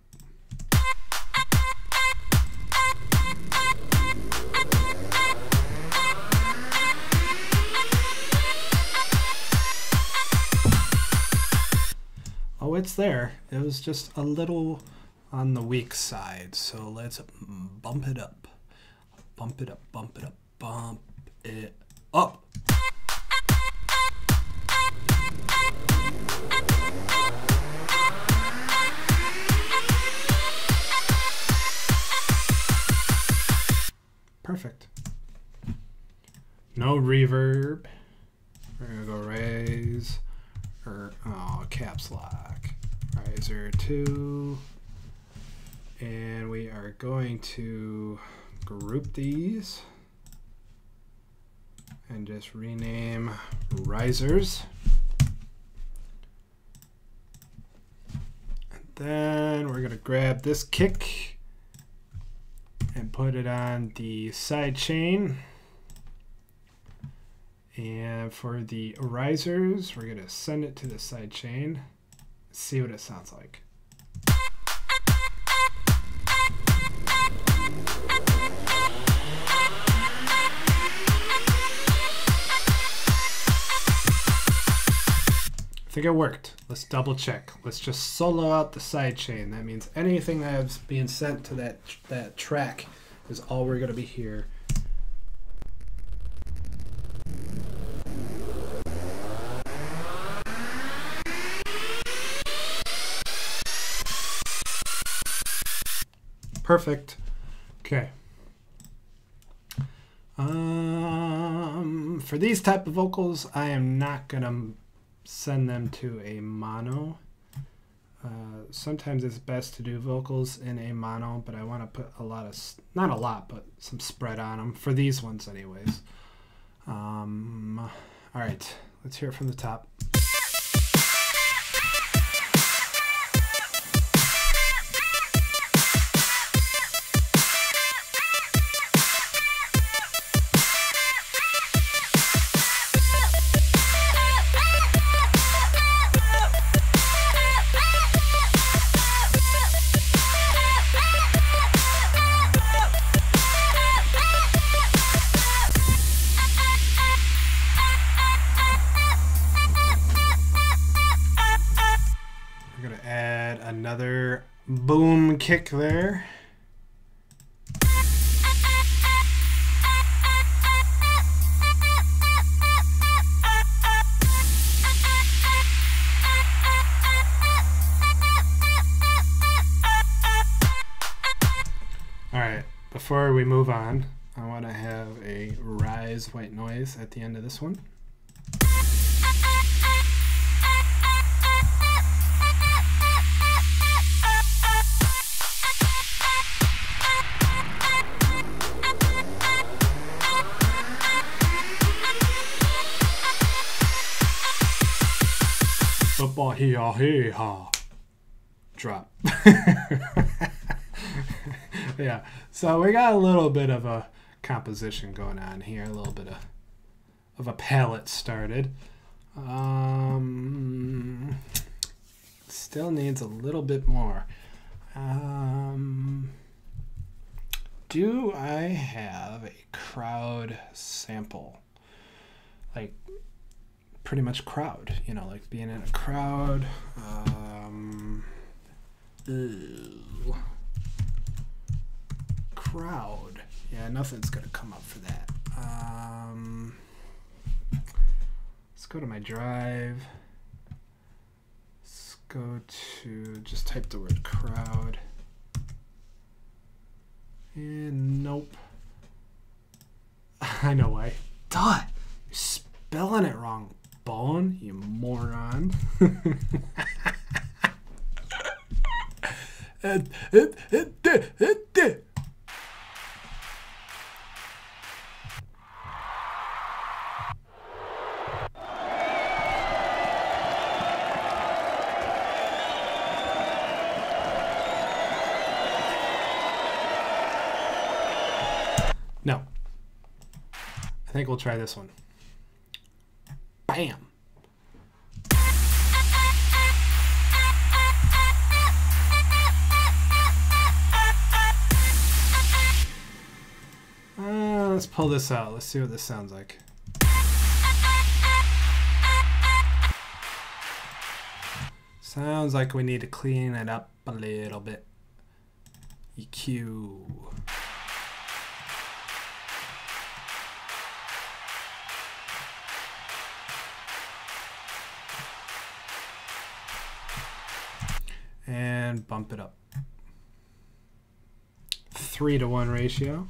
Oh, it's there. It was just a little on the weak side. So let's bump it up. Bump it up, bump it up, bump it up. Perfect. no reverb. We're gonna go raise, or caps lock, riser 2, and we are going to group these and just rename risers. And then we're gonna grab this kick and put it on the side chain. And for the risers, we're going to send it to the side chain, see what it sounds like. I think it worked. Let's double check. Let's just solo out the side chain. That means anything that's being sent to that track is all we're going to be here. Perfect. Okay. For these type of vocals, I am not gonna send them to a mono. Sometimes it's best to do vocals in a mono, but I want to put a lot of, not a lot, but some spread on them for these ones anyways. All right, let's hear it from the top. Another boom kick there. All right, before we move on, I want to have a rise white noise at the end of this one. Football hee haw. Drop. Yeah, so we got a little bit of a composition going on here, a little bit of a palette started. Still needs a little bit more. Do I have a crowd sample? Like pretty much crowd, you know, like being in a crowd. Crowd. Yeah, nothing's gonna come up for that. Let's go to my drive. Let's go to, just type the word crowd. And nope. I know why. Duh! You're spelling it wrong, Bone, you moron. No. I think we'll try this one. Bam. Let's pull this out. Let's see what this sounds like. Sounds like we need to clean it up a little bit. EQ. And bump it up. 3:1 ratio.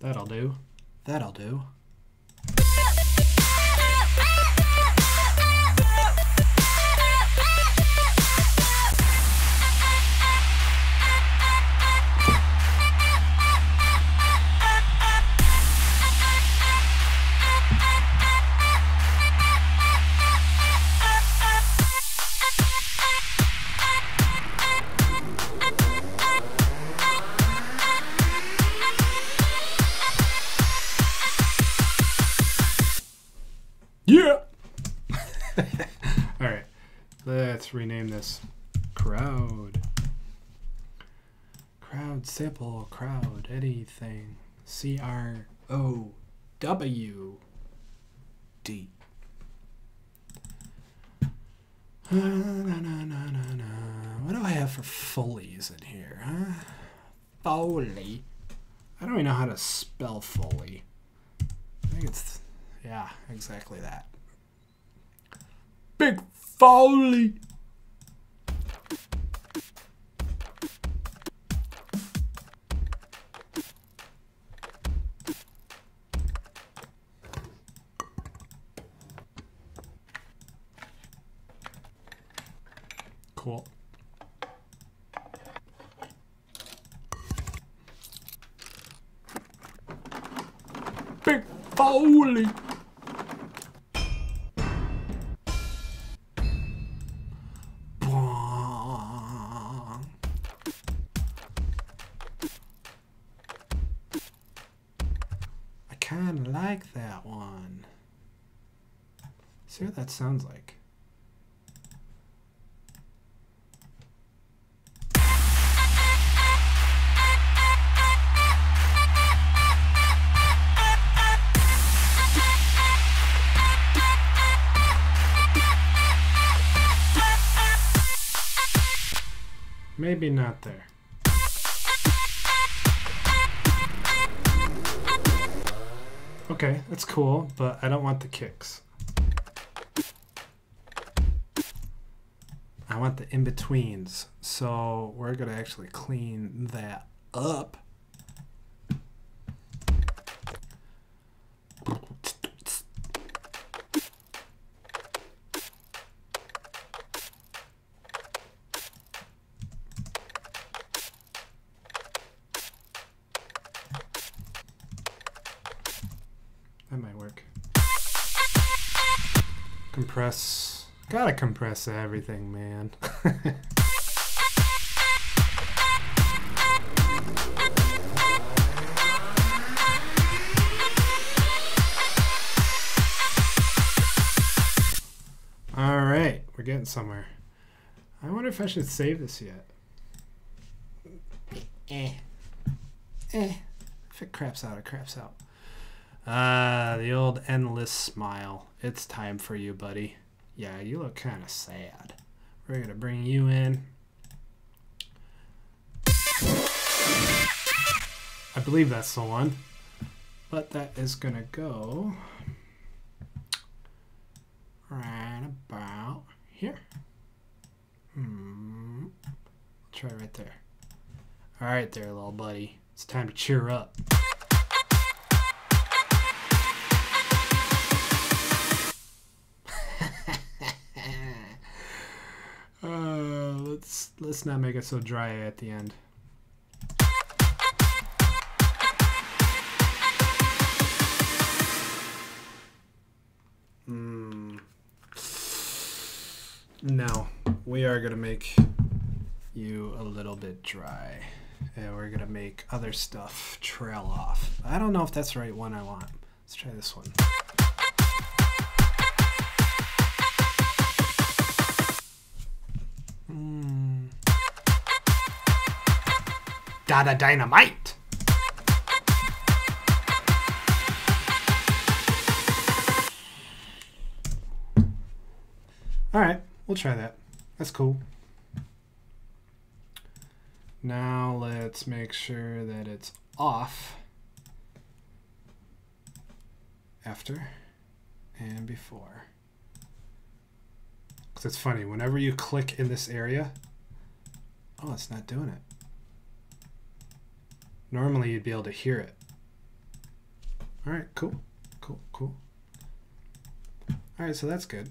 That'll do. That'll do. Yeah. All right. Let's rename this crowd. Crowd sample crowd anything. CROWD. What do I have for Foley's in here, huh? Foley. I don't even know how to spell Foley. I think it's, yeah, exactly that. Big Foley. Cool. Big Foley. I kind of like that one. See what that sounds like. Maybe not there. Okay, that's cool, but I don't want the kicks. I want the in-betweens. So we're gonna actually clean that up. That might work. Compress. Gotta compress everything, man. Alright, we're getting somewhere. I wonder if I should save this yet. If it craps out, it craps out. The old endless smile. It's time for you, buddy. Yeah, you look kind of sad. We're gonna bring you in. I believe that's the one. But that is gonna go right about here. Try right there. All right there, little buddy. It's time to cheer up. Let's not make it so dry at the end. No, we are gonna make you a little bit dry. And we're gonna make other stuff trail off. I don't know if that's the right one I want. Let's try this one. Dada dynamite! Alright, we'll try that. That's cool. Now let's make sure that it's off after and before. Because it's funny, whenever you click in this area, oh, it's not doing it. Normally you'd be able to hear it. All right, cool. Cool. All right, so that's good.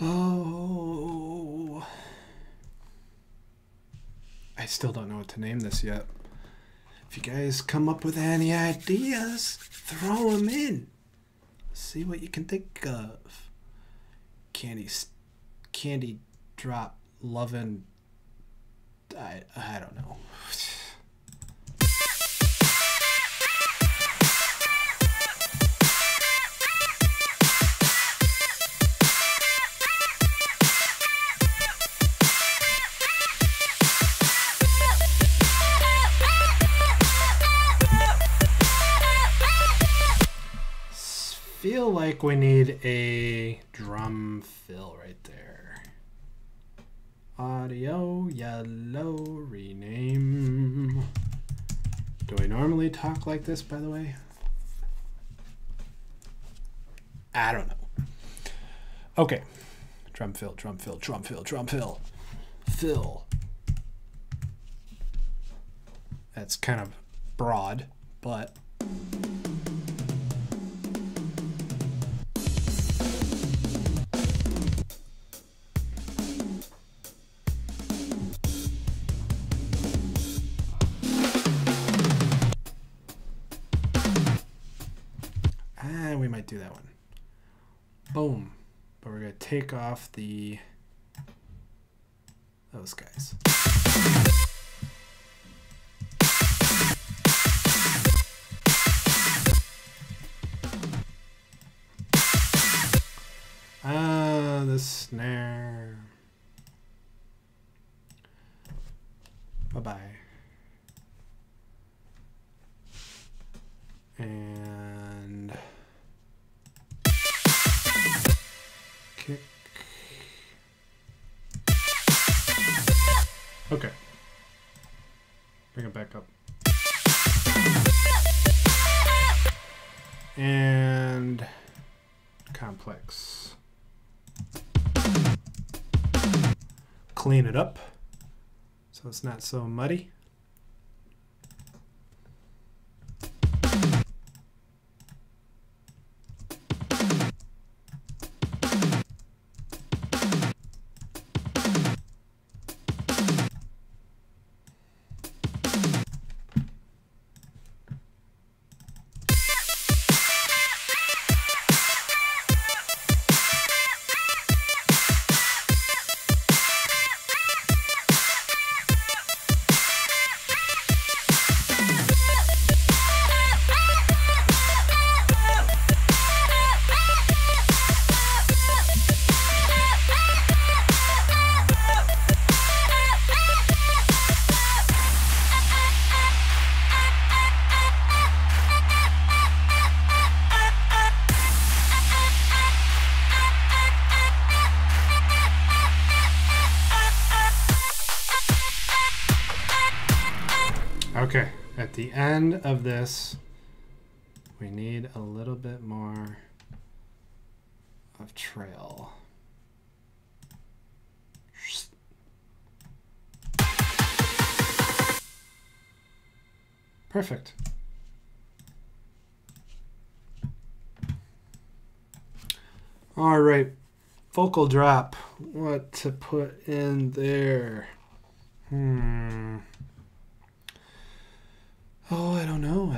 Oh, I still don't know what to name this yet. If you guys come up with any ideas, throw them in. See what you can think of. Candy drop lovin'. I don't know. Feel like we need a drum fill right there. Audio yellow rename. Do I normally talk like this, by the way? I don't know. Okay. Drum fill. Fill. That's kind of broad, but we might do that one. Boom. But we're going to take off those guys. The snare. Bye-bye. And kick. Okay. Bring it back up. And complex. Clean it up so it's not so muddy. Okay, at the end of this, we need a little bit more of trail. Perfect. All right, vocal drop. What to put in there? Oh, I don't know.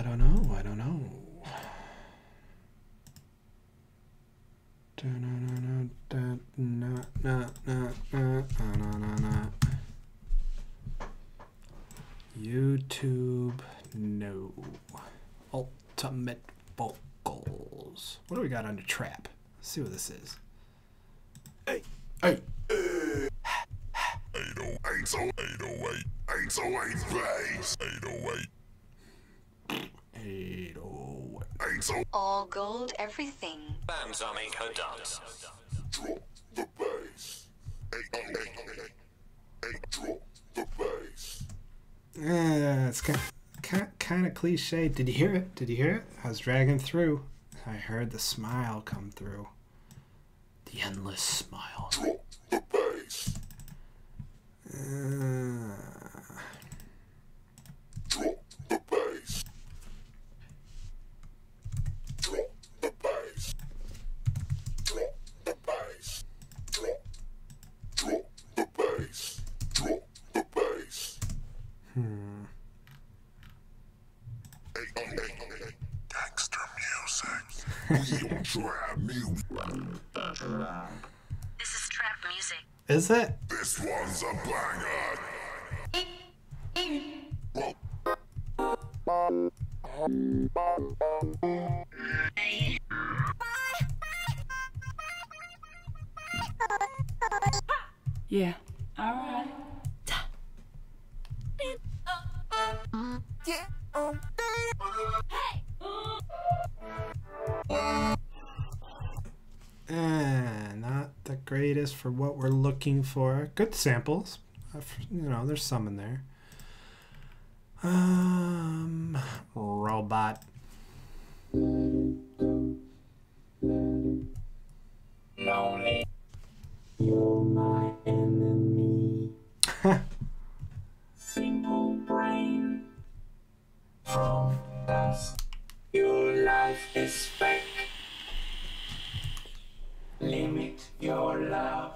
YouTube, no. Ultimate vocals. What do we got under trap? Let's see what this is. Hey. 808 bass. 808. All gold, everything. Bams Amico dance. Drop the bass. 808. Drop the bass. It's kind of cliche. Did you hear it? I was dragging through. I heard the smile come through. The endless smile. Drop the bass. Drop the bass. Real trap music. This is trap music. Is it? This one's a banger. Yeah. All right. Not the greatest for what we're looking for. Good samples. You know, there's some in there. Robot. Lonely. You're my enemy. Single brain. From dust. Your life is fake. Limit your love.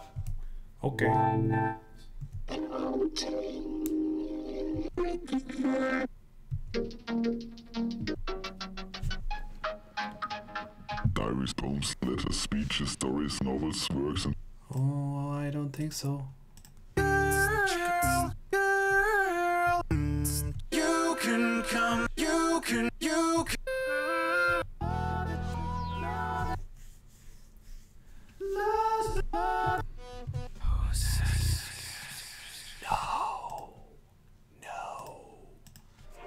Okay. Why not? Diaries, poems, letters, speeches, stories, novels, works, and Oh, I don't think so. You can come, you can.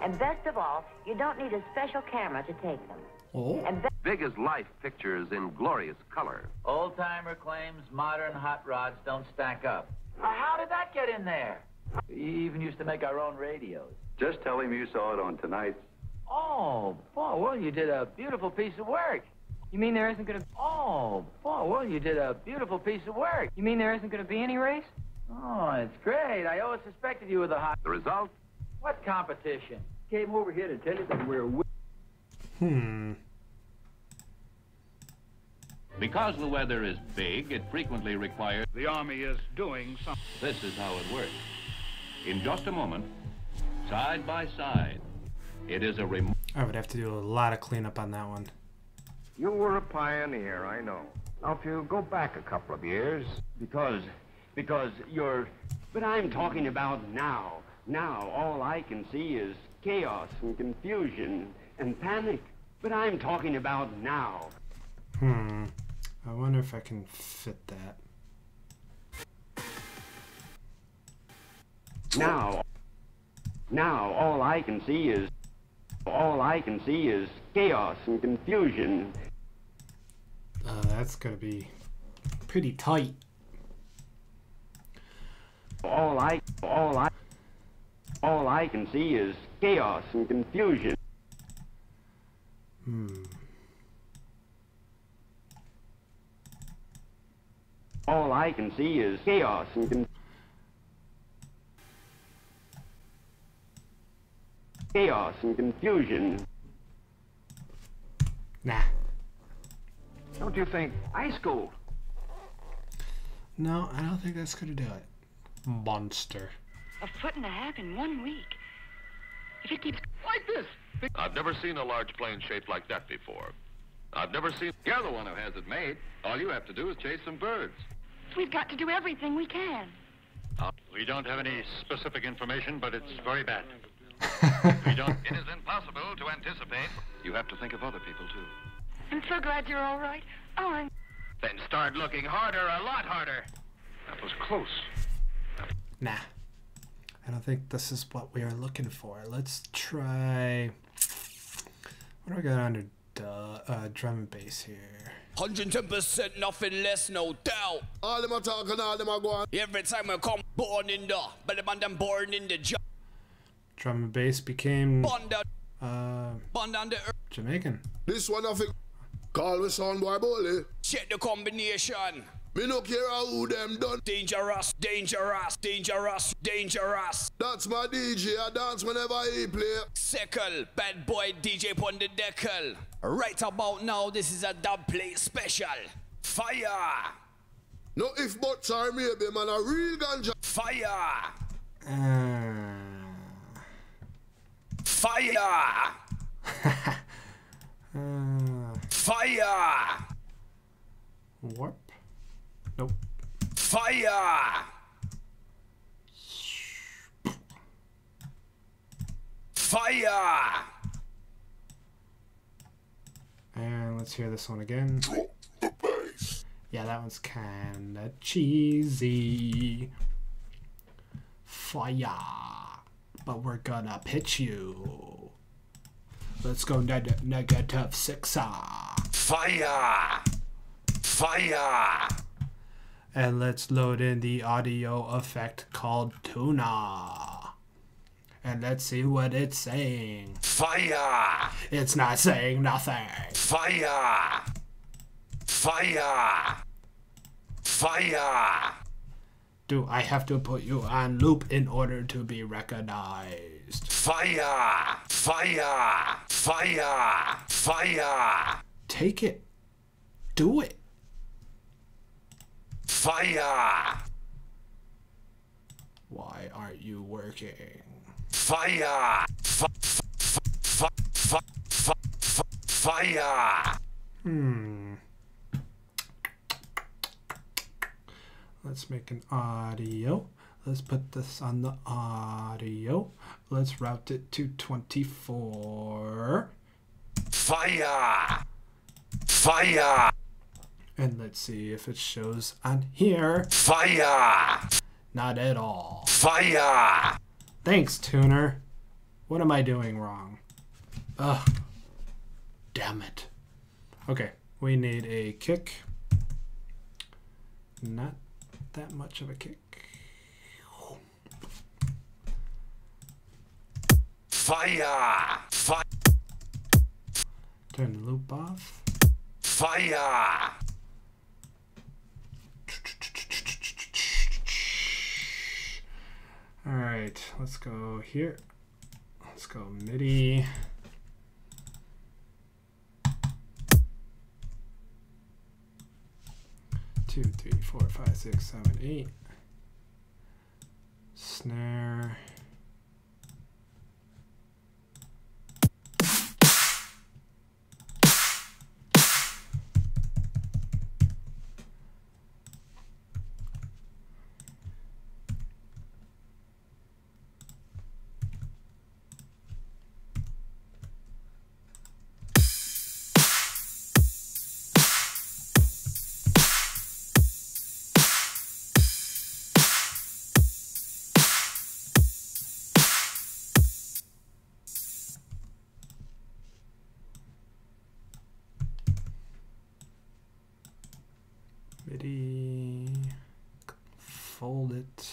And best of all, you don't need a special camera to take them. Oh. And Big as life pictures in glorious color. Old-timer claims modern hot rods don't stack up. How did that get in there? We even used to make our own radios. Just tell him you saw it on tonight's. Oh, boy, well, you did a beautiful piece of work. You mean there isn't gonna... Oh, boy, well, you did a beautiful piece of work. You mean there isn't gonna be any race? Oh, it's great. I always suspected you were the hot... The result? What competition? Came over here to tell you that we're... Because the weather is big, it frequently requires... The Army is doing something. This is how it works. In just a moment, side by side, it is a remote... I would have to do a lot of cleanup on that one. You were a pioneer, I know. Now, if you go back a couple of years... Because you're... But I'm talking about now. Now, all I can see is chaos and confusion and panic. But I'm talking about now. I wonder if I can fit that. Now, all I can see is chaos and confusion. That's gonna be pretty tight. All I can see is chaos and confusion. All I can see is chaos and confusion. Nah. Don't you think ice cold? No, I don't think that's gonna do it. Monster. 1.5 feet in 1 week. If it keeps Like this. I've never seen a large plane shaped like that before. I've never seen... You're the one who has it made. All you have to do is chase some birds. we've got to do everything we can. We don't have any specific information, but it's very bad. It is impossible to anticipate. You have to think of other people, too. I'm so glad you're all right. Oh, I'm... Then start looking harder, a lot harder. That was close. Nah. I don't think this is what we are looking for. Let's try... What do I got under drum and bass here? 110%, nothing less, no doubt. All them are talking, all them are going. Every time I come born in the, but them born in the job. Drum and bass became Bond on the earth. Jamaican. This one of it. Call me son boy bully. Check the combination. Me no care who them done. Dangerous, dangerous, dangerous, dangerous. That's my DJ. I dance whenever he play. Seckle, bad boy DJ pon the deckle. Right about now, this is a dub play special. Fire! No if buts are maybe, man, a real ganja. Fire! Fire! Fire! Warp. Nope. Fire! Fire! And let's hear this one again. Yeah, that one's kinda cheesy. Fire. But we're gonna pitch you. Let's go negative 6. Fire! Fire! And let's load in the audio effect called Tuna. And let's see what it's saying. Fire! It's not saying nothing. Fire! Fire! Fire! Do I have to put you on loop in order to be recognized? Fire! Fire! Fire! Fire! Take it. Do it. Fire! Why aren't you working? Fire! Fire! Let's make an audio. Let's put this on the audio. Let's route it to 24. Fire! Fire! And let's see if it shows on here. Fire! Not at all. Fire! Thanks, Tuner. What am I doing wrong? Ugh. Damn it. Okay, we need a kick. Not that much of a kick. Fire! Fire! Turn the loop off. Fire! All right, let's go here. Let's go MIDI. Two, 3, 4, 5, 6, 7, 8. Snare. MIDI, fold it.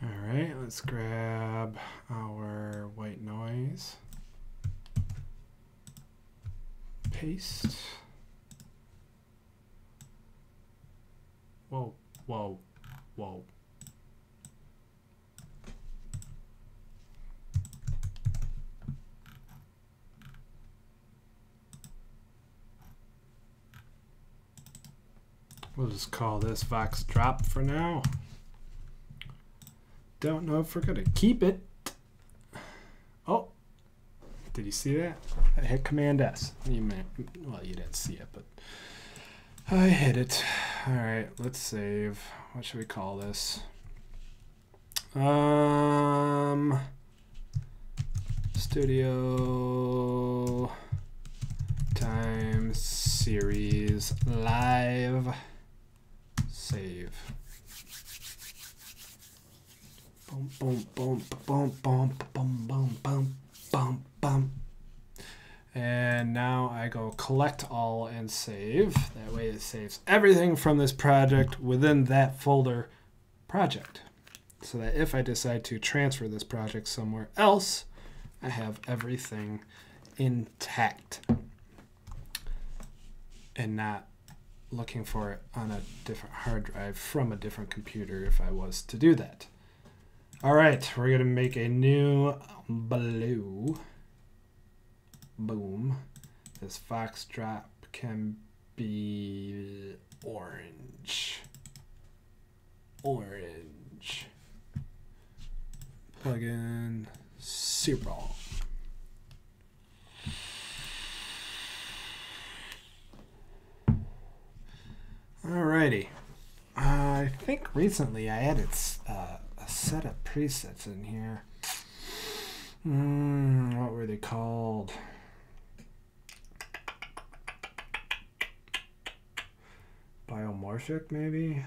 All right, let's grab our white noise. Paste. Whoa, whoa, whoa. We'll just call this Vox Drop for now. Don't know if we're gonna keep it. Oh. Did you see that? I hit Command S. Well, you didn't see it, but I hit it. All right, let's save. What should we call this? Studio times series live. Save. Boom, boom, boom, boom, boom, boom, boom, boom. Bum, bum. And now I go collect all and save. That way it saves everything from this project within that folder project. So that if I decide to transfer this project somewhere else, I have everything intact and not looking for it on a different hard drive from a different computer if I was to do that. All right, we're going to make a new blue. Boom. This foxtrot can be orange. Orange. Plug in super. Alrighty. I think recently I added a set of presets in here. What were they called? Biomorphic, maybe?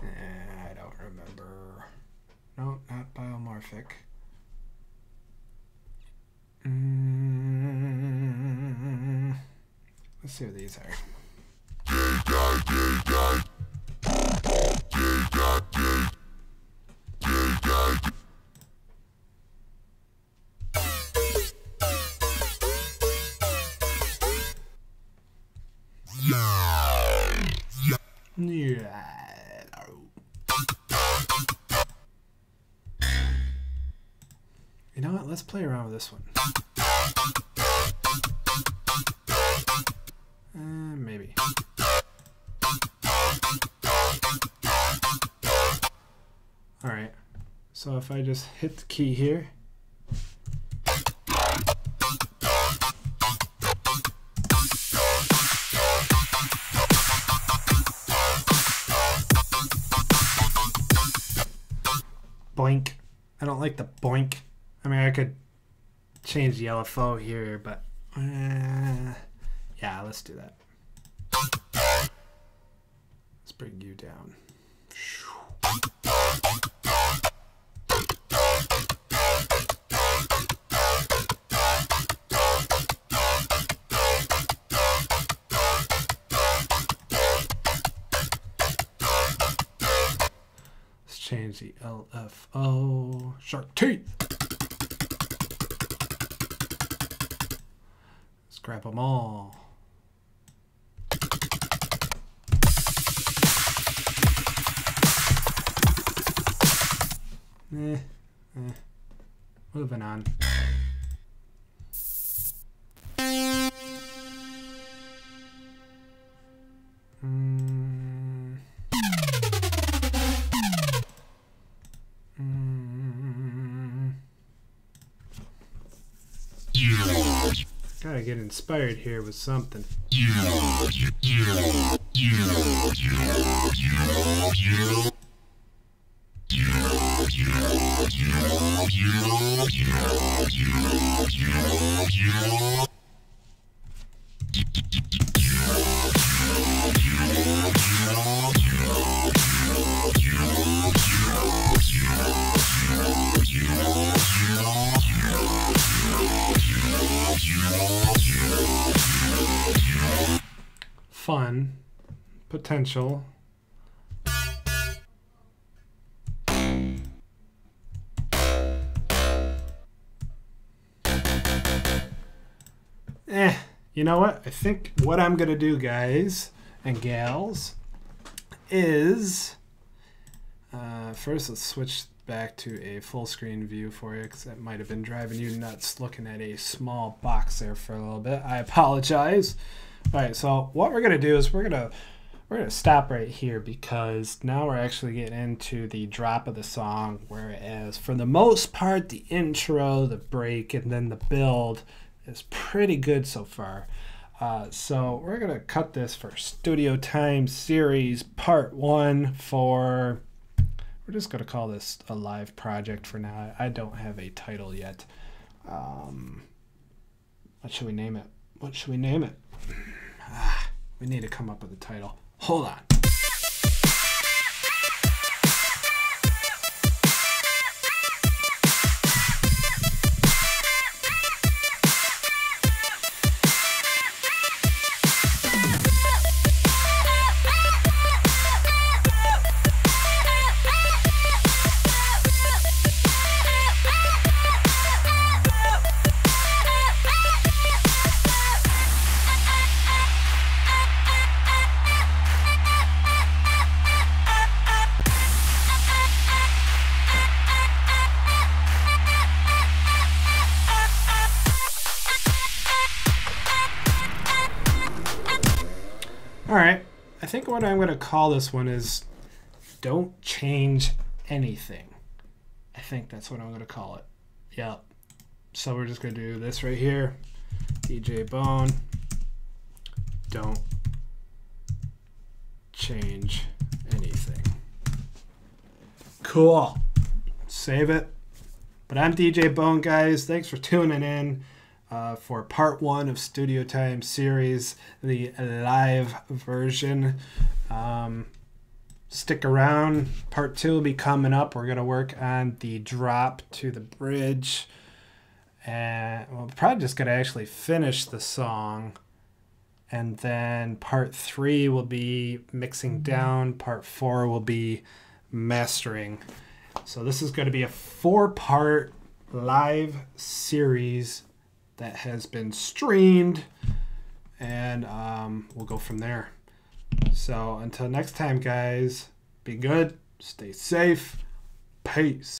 I don't remember. No, not biomorphic. Let's see what these are. You know what? Let's play around with this one. Maybe. Alright. So if I just hit the key here. Boink. I don't like the boink. I mean, I could change the LFO here, but yeah, let's do that. Let's bring you down. Let's change the LFO. Shark teeth. Let's grab them all. Moving on. Gotta get inspired here with something. Fun, potential. You know what? I think what I'm gonna do, guys and gals, is first let's switch back to a full screen view for you, because that might have been driving you nuts looking at a small box there for a little bit. I apologize. All right, so what we're gonna do is we're gonna stop right here, because now we're actually getting into the drop of the song, whereas for the most part the intro, the break, and then the build is pretty good so far. So we're gonna cut this for Studio Time Series Part 1 for, we're just gonna call this a live project for now. I don't have a title yet. What should we name it? What should we name it? We need to come up with a title. Hold on. All right. I think what I'm going to call this one is Don't Change Anything. I think that's what I'm going to call it. Yep. So we're just going to do this right here. DJ Bone. Don't change anything. Cool. Save it. But I'm DJ Bone, guys. Thanks for tuning in for part 1 of Studio Time series, the live version. Stick around. Part 2 will be coming up. We're going to work on the drop to the bridge. And we're probably just going to actually finish the song. And then part 3 will be mixing down. Part 4 will be mastering. So this is going to be a 4-part live series that has been streamed. And we'll go from there. So until next time, guys, be good, stay safe, peace.